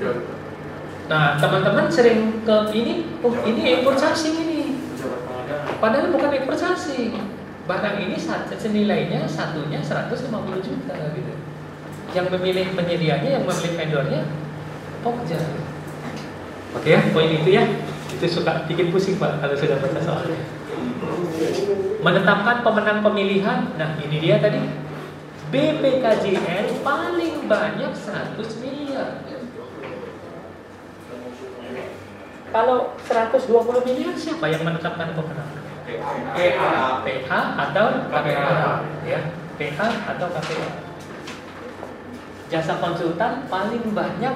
Nah, teman-teman sering ke ini, oh ini e-purchasing ini. Padahal bukan e-purchasing. Barang ini senilainya satunya 150 juta gitu. Yang memilih penyedianya, yang memilih vendornya Pokja. Oke ya, poin itu ya. Itu suka bikin pusing Pak kalau sudah baca soalnya. Menetapkan pemenang pemilihan. Nah, ini dia tadi. BPKJL paling banyak 100 miliar. Kalau 120 miliar siapa yang menetapkan pemenang? PH atau KPA ya. PH atau KPA. Jasa konsultan paling banyak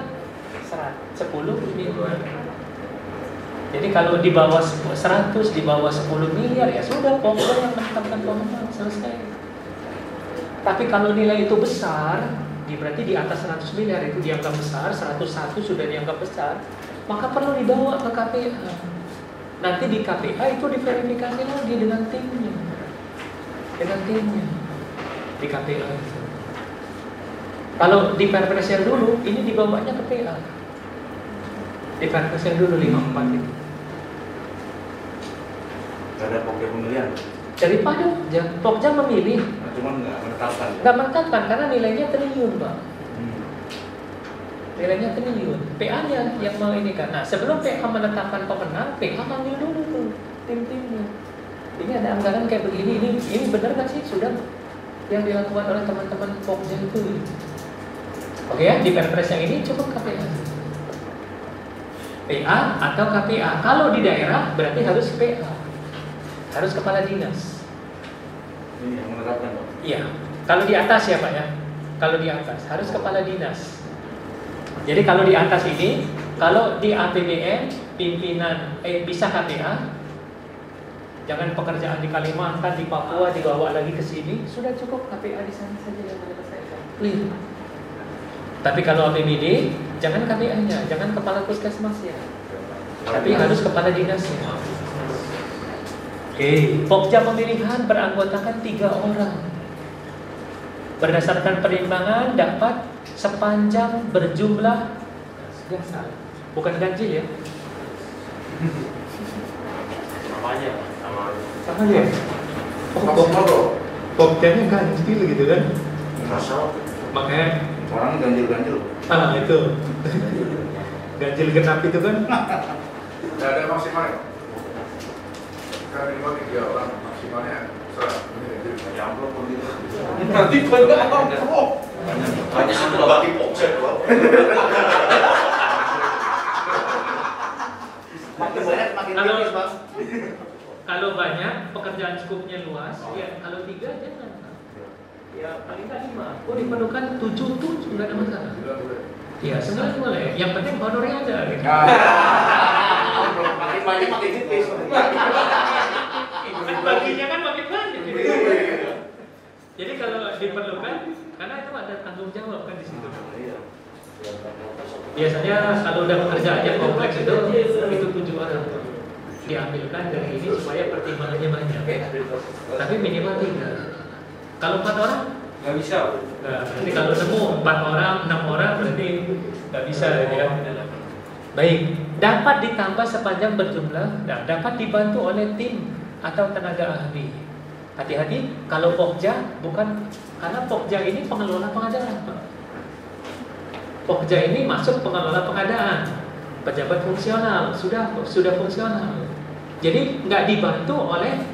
10 miliar. Jadi kalau di bawah 100, di bawah 10 miliar ya sudah Pokja yang menetapkan pemenang, selesai. Tapi kalau nilai itu besar, berarti di atas 100 miliar itu dianggap besar, 101 sudah dianggap besar, maka perlu dibawa ke KPA. Nanti di KPA itu diverifikasi lagi dengan timnya. Di KPA. Kalau di Perpresnya dulu, ini dibawanya ke PA. Di Perpresnya dulu 54 itu. Gak ada Pokja pemilihan. Daripada Pokja memilih, cuma nggak menetapkan. Nggak menetapkan karena nilainya triliun Pak. Nilainya triliun. PA-nya yang mau ini kan. Nah sebelum PA menetapkan pemenang, PA manggil dulu tuh tim-timnya. Ini ada anggaran kayak begini. Ini benar nggak sih sudah yang dilakukan oleh teman-teman Pokja itu? Oke ya, di Perpres yang ini cukup KPA. PA atau KPA. Kalau di daerah berarti harus PA. Harus kepala dinas. Ini yang menetapkan Pak? Iya. Kalau di atas ya Pak ya. Kalau di atas harus kepala dinas. Jadi kalau di atas ini, kalau di APBN pimpinan bisa KPA. Jangan pekerjaan di Kalimantan, di Papua dibawa lagi ke sini. Sudah cukup KPA di sana saja yang menyelesaikan. Clear. Tapi kalau APBD, jangan KPA-nya, jangan kepala puskesmas ya. Tapi harus kepala dinasnya. Oke, Pokja pemilihan beranggotakan 3 orang. Berdasarkan perimbangan dapat sepanjang berjumlah bukan ganjil ya. Namanya Apa ya? Pokoknya ganjil gitu kan? Makanya Orang ganjil-ganjil. itu ganjil genap itu kan? Tidak ada maksimalnya. Kan minimal 3 orang maksimalnya yang belum begitu. Nanti banyak amplop. Hanya satu bagi pokset loh. Makin banyak makin tipis bang. Kalau banyak pekerjaan skupnya luas, ya kalau 3 jangan. Ya paling nggak 5. Oh diperlukan 7 nggak ada masalah. Ya 9 boleh. Yang penting honornya ada. Gitu. Makin banyak makin tipis. Baginya kan makin banyak. Gitu. Jadi kalau diperlukan, karena itu ada tanggung jawab kan di situ. Biasanya kalau udah pekerjaannya kompleks itu 7 orang diambilkan dari ini supaya pertimbangannya banyak. Tapi minimal 3. Kalau 4 orang Nggak bisa. nah, nanti kalau nemu 4 orang, 6 orang berarti nggak bisa ya. Baik, dapat ditambah sepanjang berjumlah, nah, dapat dibantu oleh tim atau tenaga ahli. Hati-hati kalau Pokja bukan, karena Pokja ini pengelola pengadaan. Pokja ini masuk pengelola pengadaan, pejabat fungsional, sudah fungsional. Jadi nggak dibantu oleh,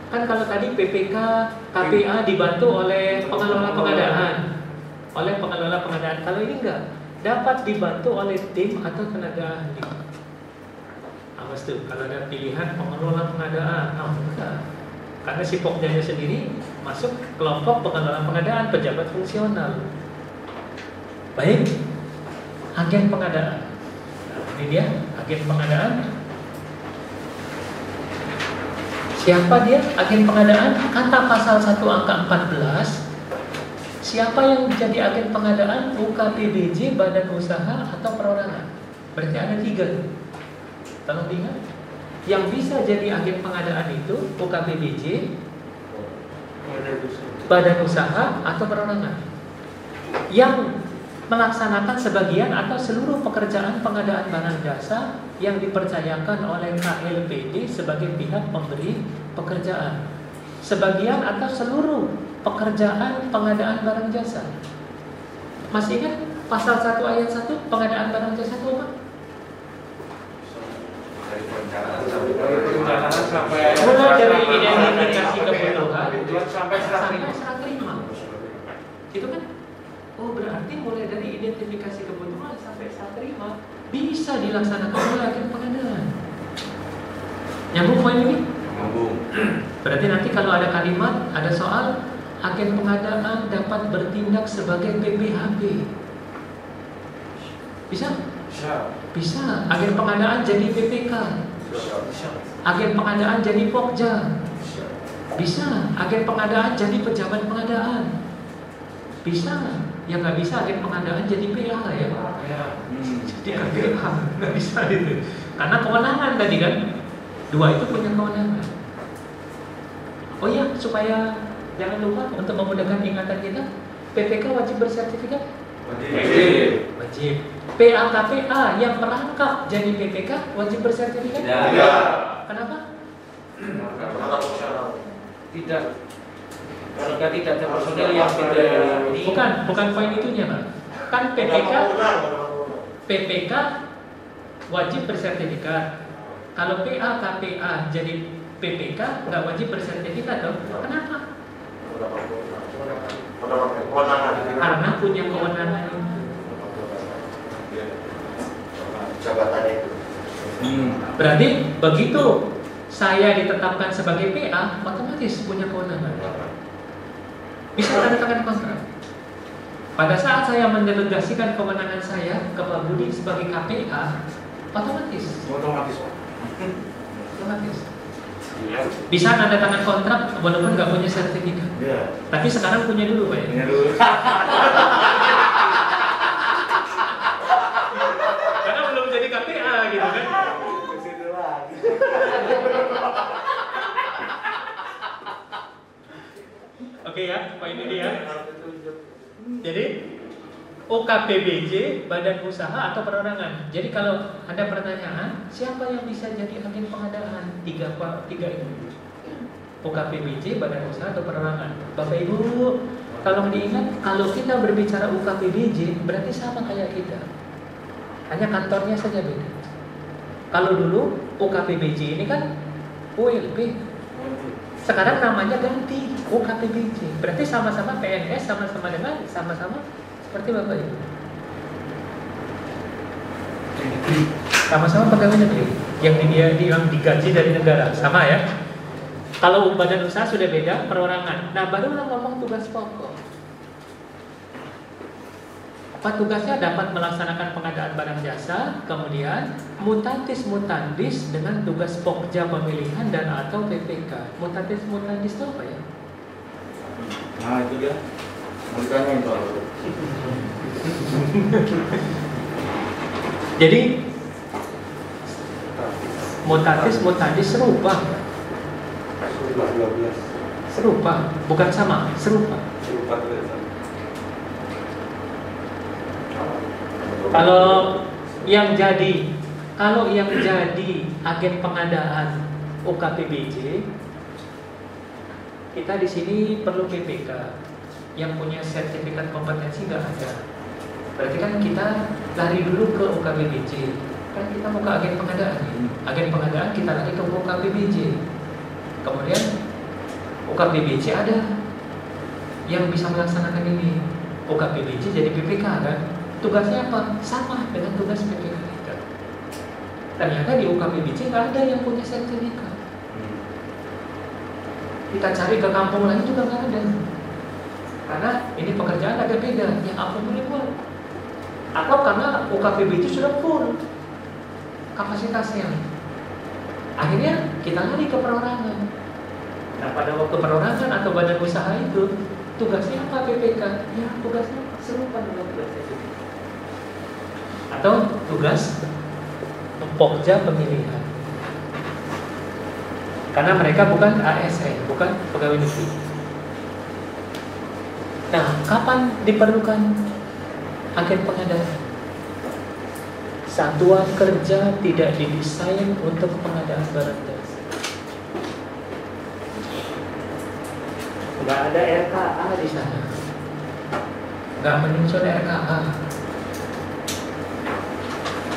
kan kalau tadi PPK, KPA dibantu oleh pengelola pengadaan, Kalau ini enggak, dapat dibantu oleh tim atau tenaga ahli. Awas tuh, kalau ada pilihan pengelola pengadaan, enggak. Karena si Pokjanya sendiri masuk kelompok pengelola pengadaan, pejabat fungsional. Baik, agen pengadaan. Nah, ini dia agen pengadaan. Siapa dia? Agen pengadaan, kata pasal 1 angka 14. Siapa yang jadi agen pengadaan? UKPBJ, badan usaha atau perorangan. Berarti ada 3. Tolong diingat. Yang bisa jadi agen pengadaan itu UKPBJ, badan usaha atau perorangan. Yang melaksanakan sebagian atau seluruh pekerjaan pengadaan barang jasa yang dipercayakan oleh KLPD sebagai pihak pemberi pekerjaan. Sebagian atau seluruh pekerjaan pengadaan barang jasa. Masih ingat pasal 1 ayat 1 pengadaan barang jasa itu apa? Perencanaan sampai Mulai dari identifikasi kebutuhan sampai serah terima. Itu kan? Oh berarti mulai dari identifikasi kebutuhan sampai serah terima bisa dilaksanakan oleh agen pengadaan. Nyambung poin ini? Nyambung. Berarti nanti kalau ada kalimat, ada soal, agen pengadaan dapat bertindak sebagai PPHP. Bisa? Bisa. Agen pengadaan jadi PPK. Agen pengadaan jadi Pokja. Bisa. Agen pengadaan jadi pejabat pengadaan. Bisa. Yang nggak bisa agen pengadaan jadi PA ya. Jadi PA nggak bisa itu. Karena kewenangan tadi kan, 2 itu punya kewenangan. Oh ya, supaya jangan lupa untuk memudahkan ingatan kita, PPK wajib bersertifikat? Wajib. PA KPA yang merangkap jadi PPK wajib bersertifikat? Ya. Kenapa? Tidak. Jika tidak ada personel yang tidak ini. Bukan poin itunya, Pak. Kan PPK wajib bersertifikat. Kalau PA KPA jadi PPK nggak wajib bersertifikat dong. Kenapa? Karena punya kewenangan itu. Jabatannya itu. Berarti begitu saya ditetapkan sebagai PA, otomatis punya kewenangan. Bisa tanda tangan kontrak. Pada saat saya mendelegasikan kewenangan saya ke Pak Budi sebagai KPA, otomatis. Bisa tanda tangan kontrak walaupun nggak punya sertifikat. Ya. Tapi sekarang punya dulu, Pak. Punya dulu. Karena belum jadi KPA gitu kan. Oke ya, poin ini ya. Jadi UKPBJ, badan usaha atau perorangan. Jadi kalau ada pertanyaan, siapa yang bisa jadi agen pengadaan? Tiga itu. UKPBJ, Badan Usaha atau Perorangan. Bapak Ibu, kalau diingat, kalau kita berbicara UKPBJ berarti sama kayak kita, hanya kantornya saja beda. Kalau dulu UKPBJ ini kan ULB, sekarang namanya ganti UKPBJ. Berarti sama-sama PNS, sama-sama dengan sama-sama seperti Bapak Ibu. Sama-sama pegawai negeri yang digaji dari negara, sama ya. Kalau badan usaha sudah beda, perorangan. Nah, barulah ngomong tugas pokok. Apa tugasnya? Dapat melaksanakan pengadaan barang jasa, kemudian mutatis mutandis dengan tugas pokja pemilihan dan atau PPK. Mutatis mutandis itu apa ya? Nah itu dia, mau ditanyain soal itu. Jadi mutatis mutandis serupa. Serupa, bukan sama, serupa. Kalau yang jadi agen pengadaan UKPBJ, kita di sini perlu PPK. Yang punya sertifikat kompetensi nggak ada. Berarti kan kita lari dulu ke UKPBJ. Kan kita mau ke agen pengadaan. Agen pengadaan kita lari ke UKPBJ. Kemudian UKPBJ ada yang bisa melaksanakan ini. UKPBJ jadi PPK kan? Tugasnya apa? Sama dengan tugas PPK kita. Ternyata di UKPBJ nggak ada yang punya sertifikat. Kita cari ke kampung lain juga nggak ada. Karena ini pekerjaan agak beda. Yang apa boleh buat? Atau karena UKPBJ sudah full kapasitasnya. Akhirnya kita lari ke perorangan. Nah, pada waktu perorangan atau badan usaha itu tugasnya apa PPK? Ya, tugasnya serupa dengan tugas PPK. Atau tugas pokja pemilihan. Karena mereka bukan ASN, bukan pegawai negeri. Nah, kapan diperlukan agen pengadaan? Satuan kerja tidak didesain untuk pengadaan barang jasa. Nggak ada RKA di sana. Nggak menyusun RKA.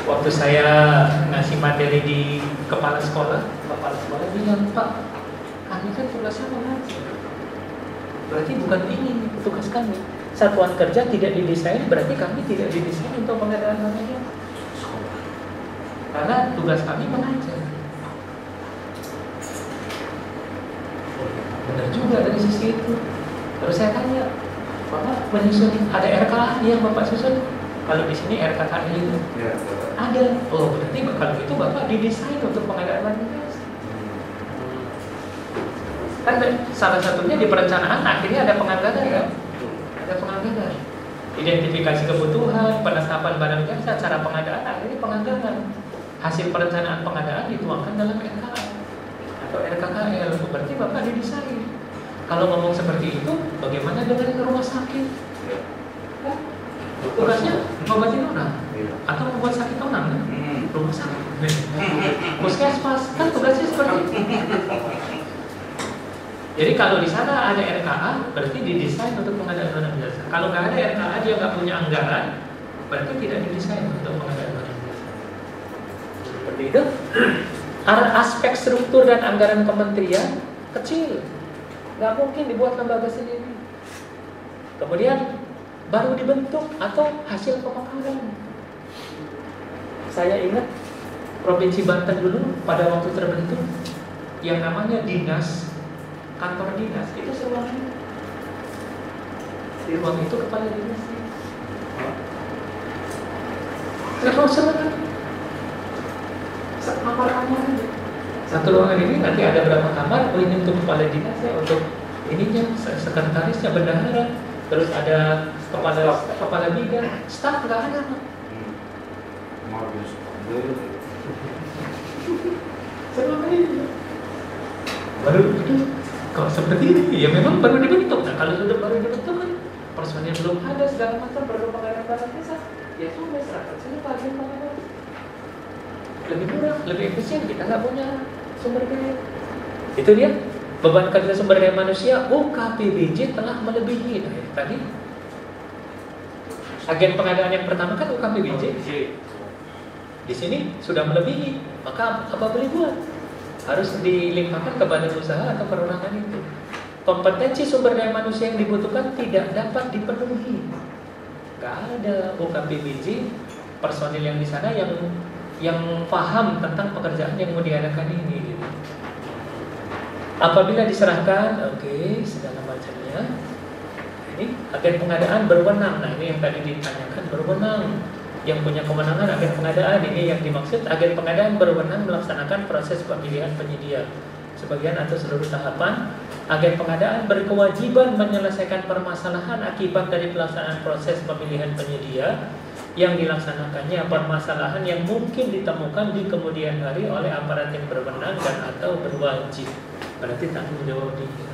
Waktu saya ngasih materi di kepala sekolah bilang, Pak, kami kan tugasnya mengajar. Berarti bukan ini tugas kami. Satuan kerja tidak didesain, berarti kami tidak didesain untuk pengadaan barang jasa. Karena tugas kami mengajar. Benar juga dari sisi itu. Terus saya tanya, Bapak menyusun ada RKA yang Bapak susun? Kalau di sini RKA itu ya, ada. Oh, berarti kalau itu Bapak didesain untuk pengadaan barang jasa. Kan salah satunya di perencanaan akhirnya ada penganggaran kan? Ada penganggaran. Identifikasi kebutuhan, penetapan barang jasa, cara pengadaan, akhirnya penganggaran. Hasil perencanaan pengadaan dituangkan dalam RKA atau RKKL. Berarti Bapak didesain. Kalau ngomong seperti itu, bagaimana dengan rumah sakit? Kan? Tugasnya ngobatin orang atau membuat sakit orang kan? Rumah sakit. Puskesmas kan tugasnya seperti itu. Jadi kalau di sana ada RKA, berarti didesain untuk pengadaan barang jasa. Kalau nggak ada RKA, dia nggak punya anggaran, berarti tidak didesain untuk pengadaan barang jasa. Seperti itu. Aspek struktur dan anggaran kementerian kecil, nggak mungkin dibuat lembaga sendiri. Kemudian baru dibentuk atau hasil pemekaran. Saya ingat Provinsi Banten dulu pada waktu terbentuk yang namanya dinas, kantor dinas itu seruangan. Di ruang itu kepala dinas. Seruangan. Kamar-kamar aja. Satu ruangan ini nanti ada berapa kamar? Oh, ini untuk kepala dinas ya, untuk ininya, sekretarisnya, bendahara. Terus ada kepala bidang, staf nggak ada. Seruangan ini. Baru itu, kalau seperti ini, ya memang baru dibentuk. Nah, kalau sudah baru dibentuk kan, personil belum ada, segala macam, perlu pengadaan barang jasa. Ya sudah, serahkan saja Pak Agen pengadaan. Lebih murah, lebih efisien, kita nggak punya sumber daya. Itu dia Beban kerja sumber daya manusia UKPBJ telah melebihi. Nah, tadi agen pengadaan yang pertama kan UKPBJ. Di sini sudah melebihi, maka apa boleh buat? Harus dilimpahkan ke badan usaha atau perorangan itu. Kompetensi sumber daya manusia yang dibutuhkan tidak dapat dipenuhi. Gak ada UKPBJ personil yang di sana yang paham tentang pekerjaan yang mau diadakan ini. Gitu. Apabila diserahkan, oke, segala macamnya. Ini agen pengadaan berwenang. Nah, ini yang tadi ditanyakan, berwenang. Yang punya kewenangan agen pengadaan, ini yang dimaksud. Agen pengadaan berwenang melaksanakan proses pemilihan penyedia sebagian atau seluruh tahapan. Agen pengadaan berkewajiban menyelesaikan permasalahan akibat dari pelaksanaan proses pemilihan penyedia yang dilaksanakannya, permasalahan yang mungkin ditemukan di kemudian hari oleh aparat yang berwenang dan atau berwajib. Berarti tanggung jawab dia.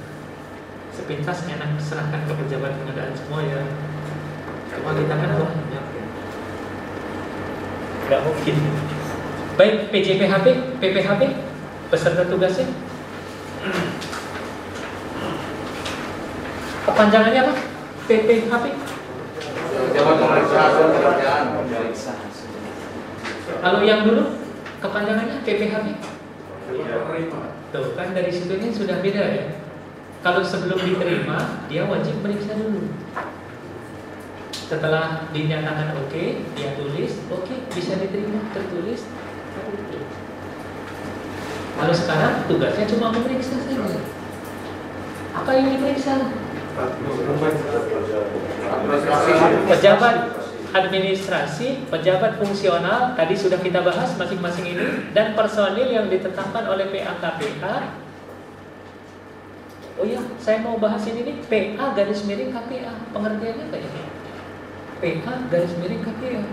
Sepintas enak serahkan ke pejabat pengadaan semua ya. Cuma kita kan banyak. Nggak mungkin. Baik, PPHP peserta tugasnya. Kepanjangannya apa? PPHP. Pejabat pemeriksa hasil pekerjaan. Kalau yang dulu kepanjangannya PPHP. Tuh kan dari situnya sudah beda ya. Kalau sebelum diterima dia wajib periksa dulu. Setelah dinyatakan oke, dia tulis, oke, bisa diterima, tertulis. Kalau sekarang tugasnya cuma memeriksa saja. Apa yang diperiksa? Pejabat administrasi, pejabat fungsional, tadi sudah kita bahas masing-masing ini, dan personil yang ditetapkan oleh PA-KPA. Oh iya, saya mau bahas ini nih, PA garis miring KPA, pengertiannya kayak gini. PA garis miring KPA.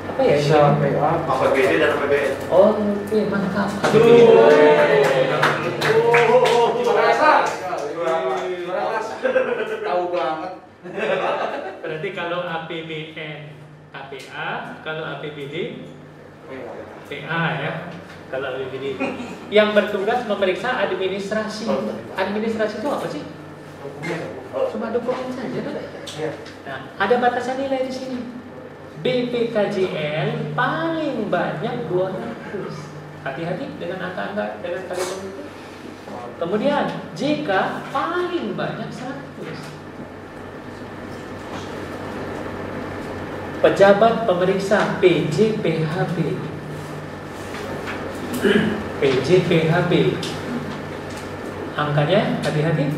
Apa ya ini? PA, APBD dan APBN. Oh, oke, mantap. Tahu banget. Berarti kalau APBN KPA, kalau APBD PA ya. Kalau APBD yang bertugas memeriksa administrasi. Administrasi itu apa sih? Cuma dokumen saja kan? Nah, ada batasan nilai di sini. BPKJL paling banyak 200. Hati-hati dengan angka-angka, dengan kalimat itu. Kemudian JK paling banyak 100. Pejabat pemeriksa PJPHP. PJPHP. Angkanya hati-hati.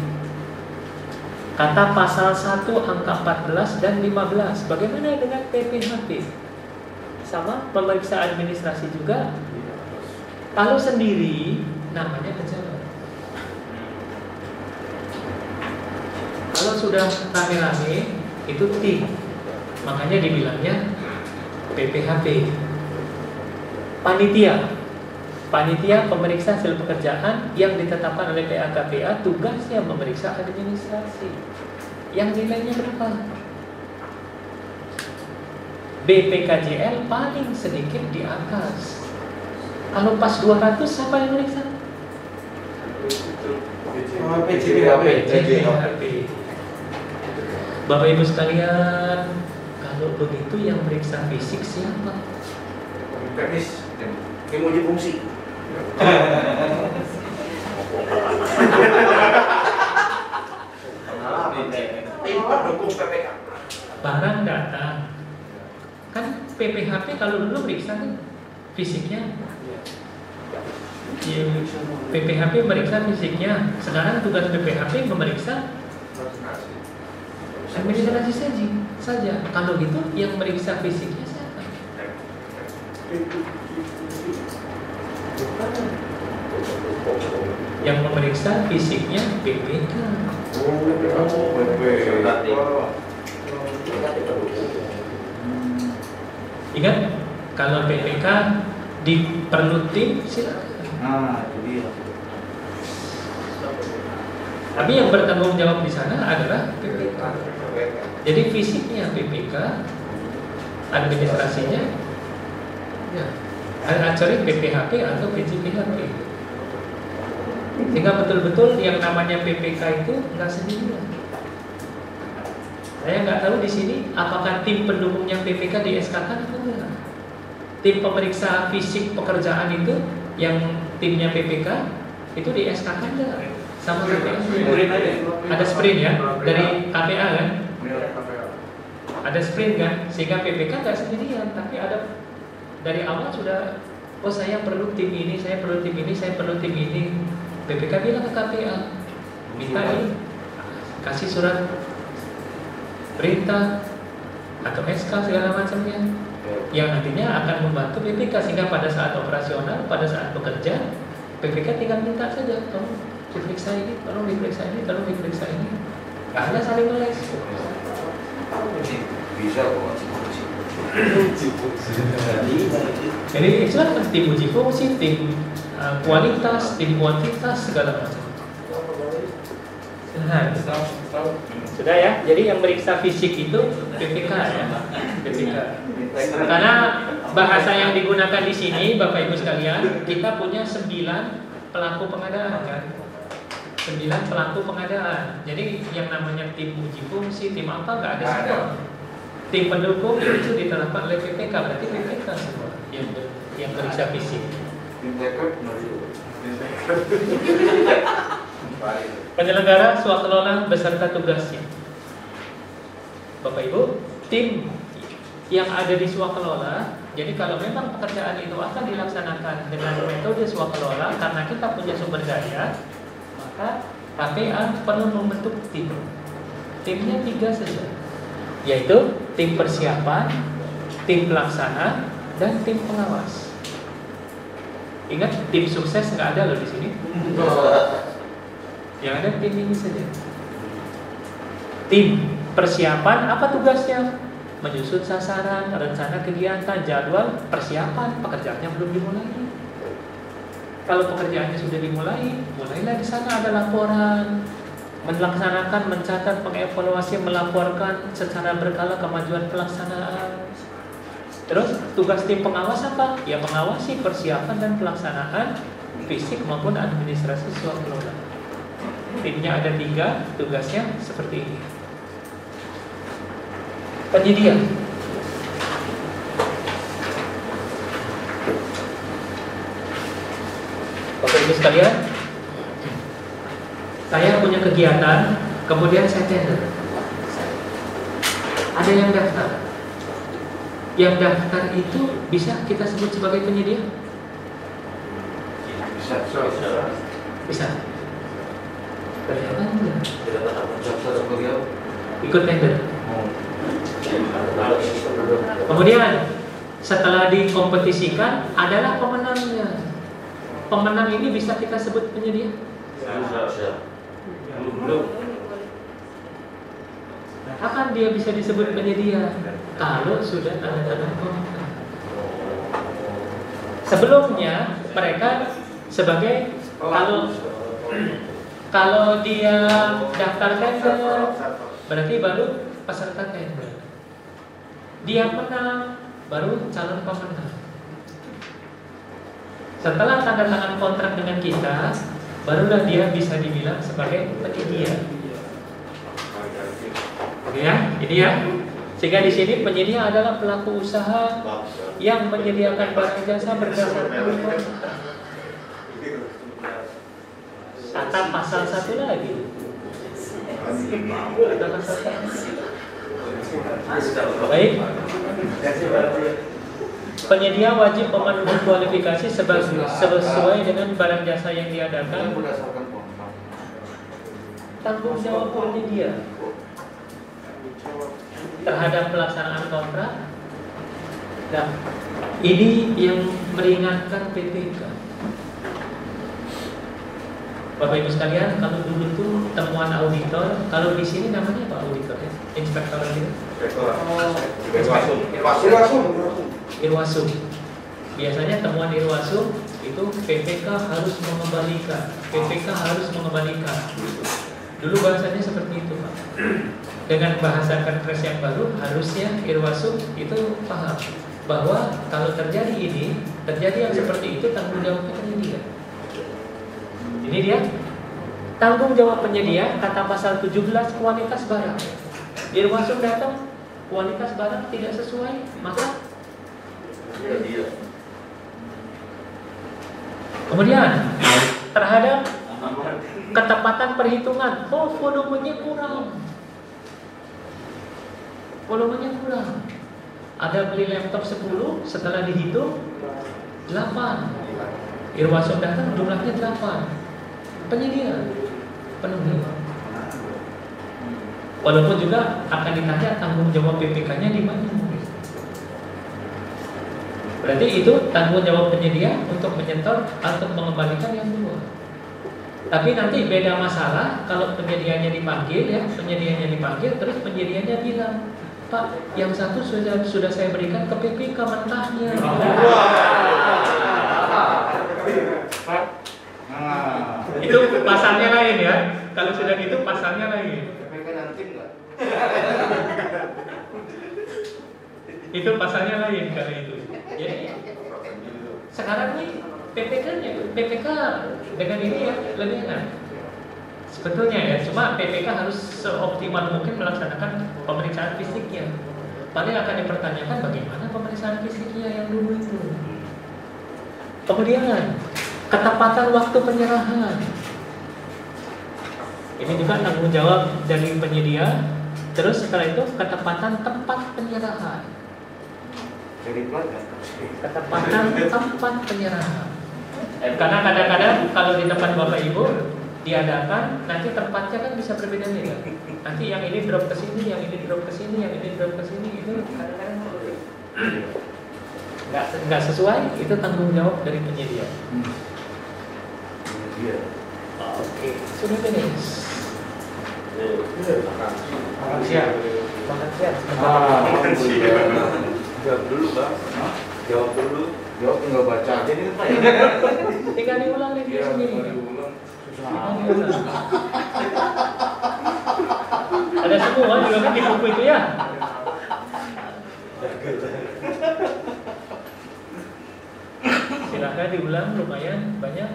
Kata pasal 1 angka 14 dan 15. Bagaimana dengan PPHP? Sama pemeriksa administrasi juga. Kalau sendiri namanya pejabat. Kalau sudah rame-rame itu tim. Makanya dibilangnya PPHP. Panitia pemeriksa hasil pekerjaan yang ditetapkan oleh PA-KPA, tugasnya memeriksa administrasi. Yang nilainya berapa? BPKJL paling sedikit di atas. Kalau pas 200 siapa yang meriksa? PJPHP. Bapak Ibu sekalian, kalau begitu yang meriksa fisik siapa? Teknis, yang mau fungsi. Barang datang. Kan PPHP kalau dulu periksa kan fisiknya. Ya, PPHP meriksa fisiknya. Sekarang tugas PPHP memeriksa administrasi saja. Kalau gitu yang meriksa fisiknya siapa? Yang memeriksa fisiknya BPK. Ingat, kalau BPK diperlu tim silakan. Nah, itu dia. Tapi yang bertanggung jawab di sana adalah BPK. Jadi fisiknya BPK, administrasinya ya sorry, PPHP atau PJPHP. Sehingga betul-betul yang namanya PPK itu nggak sendirian. Saya nggak tahu di sini apakah tim pendukungnya PPK di SK kan atau enggak. Tim pemeriksa fisik pekerjaan itu yang timnya PPK itu di SK kan enggak? Sama PPK. Ada sprint ya dari KPA kan? Ada sprint kan? Sehingga PPK nggak sendirian, tapi ada dari awal sudah, oh saya perlu tim ini, saya perlu tim ini, saya perlu tim ini. PPK bilang ke KPA, minta ini, kasih surat perintah atau SK segala macamnya, yang nantinya akan membantu PPK sehingga pada saat operasional, pada saat bekerja, PPK tinggal minta saja, tolong diperiksa ini, tolong diperiksa ini, tolong diperiksa ini. Karena saling meles. Bisa kok. Jadi itu kan tim uji fungsi, tim kualitas, tim kuantitas segala macam. Nah, sudah ya. Jadi yang meriksa fisik itu PPK ya, PPK. Karena bahasa yang digunakan di sini, Bapak Ibu sekalian, kita punya 9 pelaku pengadaan kan. 9 pelaku pengadaan. Jadi yang namanya tim uji fungsi, tim apa nggak ada semua. Tim pendukung itu diterapkan oleh PPK, berarti PPK semua yang periksa fisik. Penyelenggara swakelola beserta tugasnya. Bapak Ibu, tim yang ada di swakelola, jadi kalau memang pekerjaan itu akan dilaksanakan dengan metode swakelola karena kita punya sumber daya, maka KPA perlu membentuk tim. Timnya 3 saja, yaitu tim persiapan, tim pelaksana, dan tim pengawas. Ingat, tim sukses nggak ada loh di sini. Yang ada tim ini saja. Tim persiapan apa tugasnya? Menyusun sasaran, rencana kegiatan, jadwal, persiapan. Pekerjaannya belum dimulai. Kalau pekerjaannya sudah dimulai, mulailah di sana ada laporan, melaksanakan, mencatat, mengevaluasi, melaporkan secara berkala kemajuan pelaksanaan. Terus tugas tim pengawas apa? Ya mengawasi persiapan dan pelaksanaan fisik maupun administrasi swakelola. Timnya ada 3, tugasnya seperti ini. Penyedia. Bapak Ibu sekalian, saya punya kegiatan, kemudian saya tender. Ada yang daftar. Yang daftar itu bisa kita sebut sebagai penyedia? Bisa. Ternyata enggak. Ikut tender. Kemudian setelah dikompetisikan adalah pemenangnya. Pemenang ini bisa kita sebut penyedia? Belum. Kapan dia bisa disebut penyedia? Kalau sudah tanda tangan kontrak. Sebelumnya mereka sebagai kalau dia daftar tender, berarti baru peserta tender. Dia menang, baru calon pemenang. Setelah tanda tangan kontrak dengan kita, barulah dia bisa dibilang sebagai penyedia. Oke ya, ini ya. Sehingga di sini penyedia adalah pelaku usaha yang menyediakan barang jasa berdasarkan kontrak. Kata pasal 1 lagi. Kata pasal 1. Baik. Penyedia wajib memenuhi kualifikasi sesuai dengan barang jasa yang diadakan. Tanggung jawab penyedia terhadap pelaksanaan kontrak. Nah, ini yang meringankan PPK. Bapak Ibu sekalian, kalau dulu itu temuan auditor, kalau di sini namanya apa auditor ya? Inspektor gitu. Irwasum. Biasanya temuan Irwasum itu PPK harus mengembalikan. PPK harus mengembalikan. Dulu bahasanya seperti itu, Pak. Dengan bahasa Kepres yang baru, harusnya Irwasum itu paham. bahwa kalau terjadi yang seperti itu tanggung jawab penyedia. Ini dia tanggung jawab penyedia, kata pasal 17 kualitas barang. Irwasum datang, kualitas barang tidak sesuai, maka kemudian terhadap ketepatan perhitungan, volumenya kurang. Ada beli laptop 10, setelah dihitung 8. Irwasum datang, jumlahnya 8. Penyedia penuhi. Walaupun juga akan ditanya tanggung jawab BPK-nya di mana. Berarti itu tanggung jawab penyedia untuk menyetor atau mengembalikan yang dulu. Tapi nanti beda masalah kalau penyedianya dipanggil terus penyedianya bilang, Pak, yang satu sudah saya berikan ke PPK mentahnya. Itu pasalnya lain ya. Kalau sudah gitu pasalnya lain. PPK nanti enggak? Itu pasalnya lain kalau itu. Jadi sekarang nih PPK dengan ini ya lebih enak. Sebetulnya ya, cuma PPK harus seoptimal mungkin melaksanakan pemeriksaan fisiknya. Paling akan dipertanyakan bagaimana pemeriksaan fisiknya yang dulu itu. Kemudian ketepatan waktu penyerahan. Ini juga tanggung jawab dari penyedia. Terus setelah itu ketepatan tempat penyerahan. Ketepatan tempat penyerahan. Karena kadang-kadang kalau di tempat Bapak Ibu diadakan, nanti tempatnya kan bisa berbeda-beda. Nanti yang ini drop ke sini, yang ini drop ke sini, yang ini drop ke sini, itu kadang-kadang nggak sesuai. Itu tanggung jawab dari penyedia. Oke, sudah beres. Makan siang. Jawab dulu, Bang. Jawab dulu. Jawab tinggal baca aja nih, Pak. Tinggal diulang nih dia sendiri. Ada semua juga kan di buku itu ya. Silahkan diulang, lumayan banyak.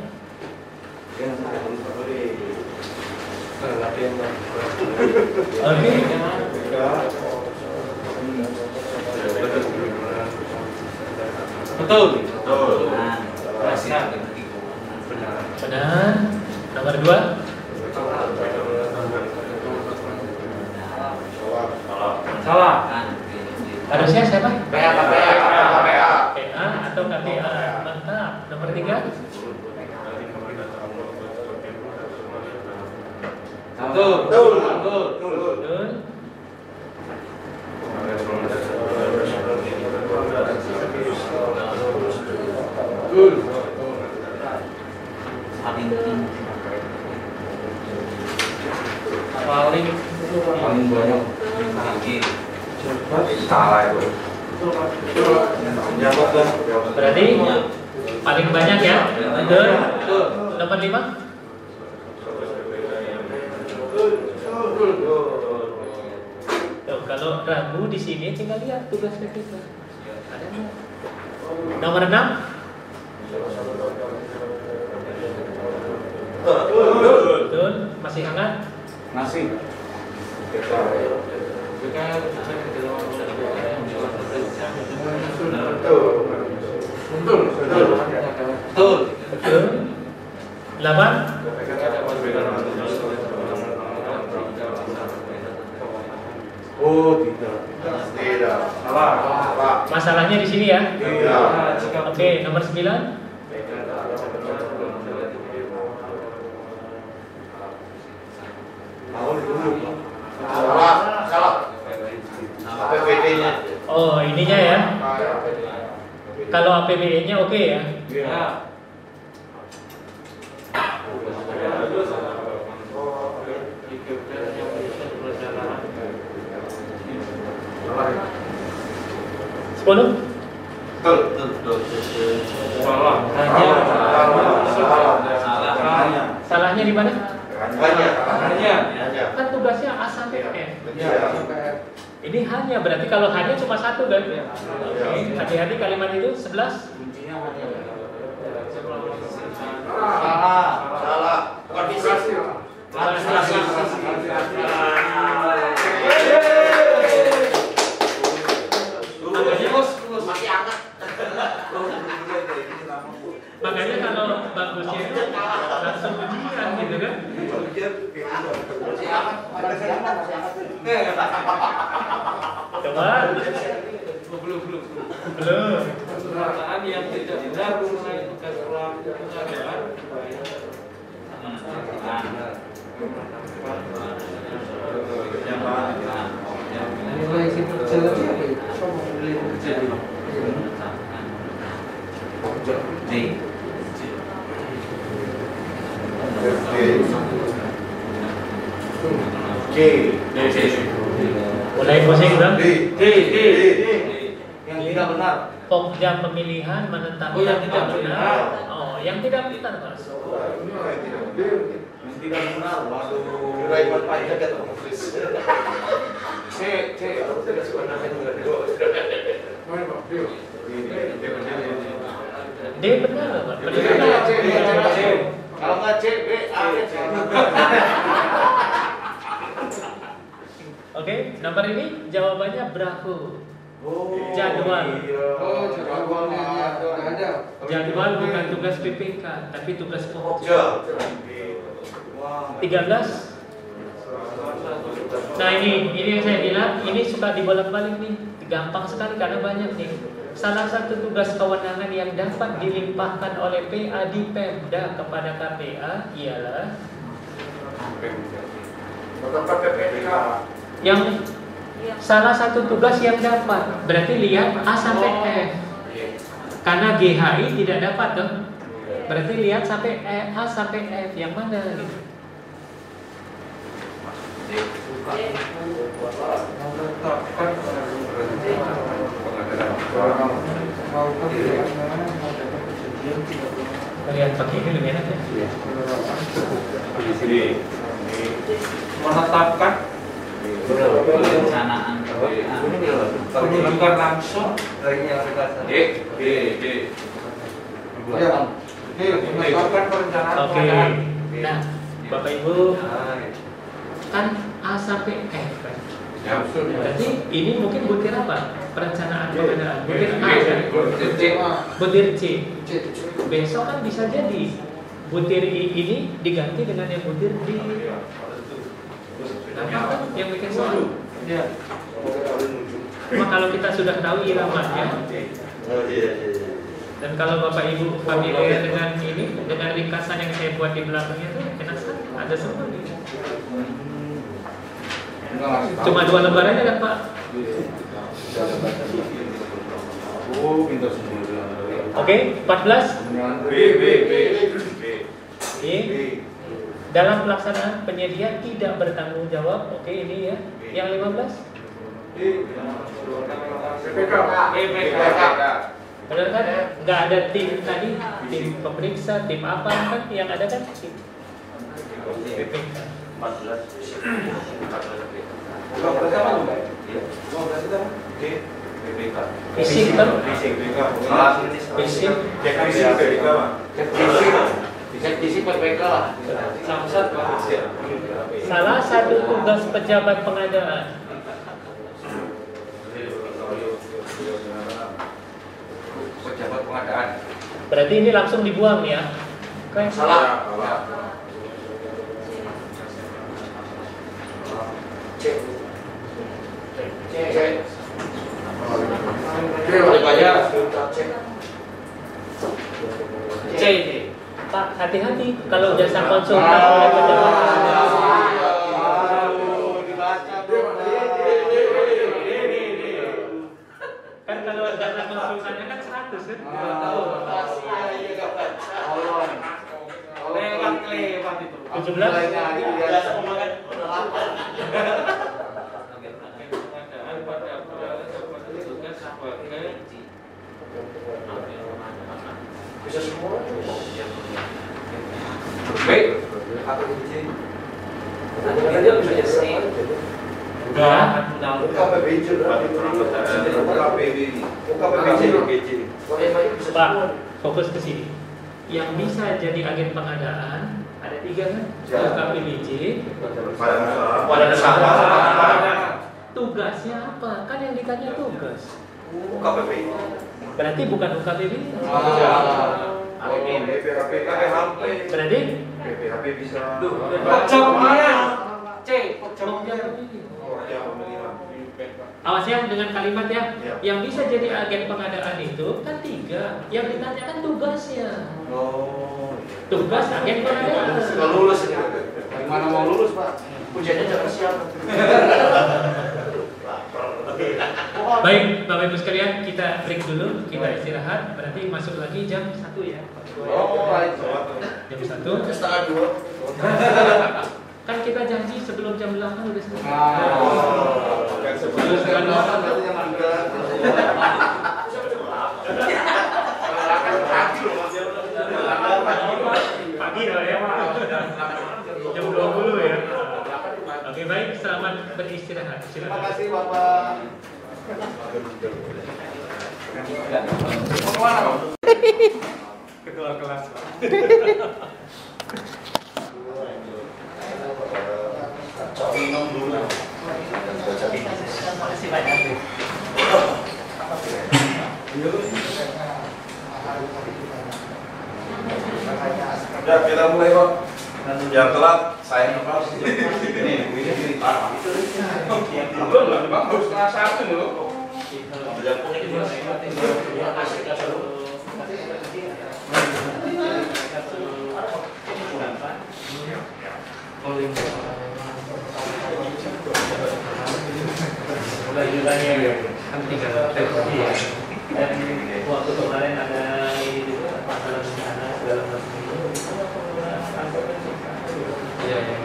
Oke. Betul. Benar. Nomor 2. Salah. Harusnya siapa? PA. PA atau KPA. Mantap. Nomor 3. Betul. Paling banyak. Salah itu. Berarti paling banyak ya. Betul. Nomor 5. Tuh, kalau ragu di sini tinggal lihat tugas PPK. Ada nggak? Nomor 6. Betul. Masih hangat? Nasi. Betul. 8. Oh, tidak. Salah. Masalahnya di sini ya. Oke, nomor 9. Salah. APBD-nya. Oh, ininya ya. Kalau APBD-nya oke ya. Iya. Sepuluh. Salah. Salahnya di mana? Banyak. Kan tugasnya A sampai F. Iya. Ini hanya berarti kalau hanya cuma satu kan? Oke, hati-hati kalimat itu 11. Kuncinya hanya. Salah. Bukan fisik. Masih hangat. Makanya kalau bagusnya itu langsung ujian gitu kan? Masih hangat. Coba. Belum. Belum. Pernyataan yang tidak benar mengenai tugas pengajaran. Nilai situ jalan apa itu? Mulai pusing bang? Yang tidak benar. Pokja pemilihan menetapkan Oh, yang tidak benar. Oh, yang tidak benar mas. Yang tidak benar. Waduh. Kirain pajak ya tuh. D benar pak. Kalau nggak C, B, A, C. Oke, nomor ini jawabannya berahu. Jadwal. Oh, jadwalnya nggak ada. Jadwal bukan tugas PPK, tapi tugas pokja. Pokja. 13. Nah ini yang saya bilang, ini suka dibolak-balik nih, gampang sekali karena banyak nih. Salah satu tugas kewenangan yang dapat dilimpahkan oleh PA di Pemda kepada KPA ialah yang salah satu tugas yang dapat, berarti lihat A sampai F. Karena GHI tidak dapat dong. Berarti lihat sampai A sampai F yang mana gitu. Lihat pakai ini lebih enak ya. Menetapkan perencanaan penunjukan langsung. Menetapkan perencanaan Oke. pengadaan. Nah, Bapak Ibu kan A sampai F kan. Berarti ini mungkin butir apa? Perencanaan pengadaan. Butir A kan? Butir C. Besok kan bisa jadi butir I ini diganti dengan yang butir D. Nah, apa yang bikin soal? Cuma kalau kita sudah tahu iramanya, dan kalau Bapak Ibu familiar dengan ini, dengan ringkasan yang saya buat di belakangnya itu enak sekali, ada semua nih. Cuma 2 lembar aja kan Pak? Pintar semua. Oke, 14. Dalam pelaksanaan penyedia tidak bertanggung jawab. Oke, ini ya. Yang 15. Benar kan? Nggak ada tim tadi, tim pemeriksa, tim apa kan? Yang ada kan? Tim PPK. Fisik kan? Fisik. Fisik PPK lah. Salah satu tugas pejabat pengadaan. Pejabat pengadaan. Berarti ini langsung dibuang ya? Oke. Salah. C. Pak, hati-hati kalau jasa konsultan oleh pejabat pengadaan. Kan kalau jasa konsultannya kan 100 kan? Lewat itu. 17. Pengadaan pada tugas sebagai Bisa semua. Baik. Nanti dia bisa jadi Udah, undang. UKPBJ berarti. UKPBJ. Pak, fokus ke sini. Yang bisa jadi agen pengadaan ada 3 kan? UKPBJ. Pada dasarnya. Tugasnya apa? Kan yang ditanya tugas. UKPBJ. Berarti bukan UKPBJ. Berarti BPHP bisa. Pokja mana? C, pokja awas ya dengan kalimat ya. Ya. Yang bisa jadi agen pengadaan itu kan 3. Yang ditanyakan tugasnya. Tugas agen pengadaan. Nggak lulus ini. Gimana mau lulus, Pak? Ujiannya jangan siap. Baik, Bapak Ibu sekalian, kita break dulu, kita istirahat. Berarti masuk lagi jam 1 ya. Oh, baik. Jam 1. Setengah 2. Kan kita janji sebelum jam 8 udah selesai. Sebelum setengah 8 berarti jam 3. Pagi loh ya. Jam 20 ya. Oke, baik, selamat beristirahat. Terima Silakan. kasih, Bapak. Mau kemana, Pak? ketua kelas. Makasih banyak. Ya, kita mulai Pak. Yang telat saya ngepas. Ini parah. Belum lah, Bang. Harus setengah 1 loh. Mulai kan 3 Februari ya. Dan waktu kemarin ada ini juga masalah bencana segala macam itu. Iya, iya.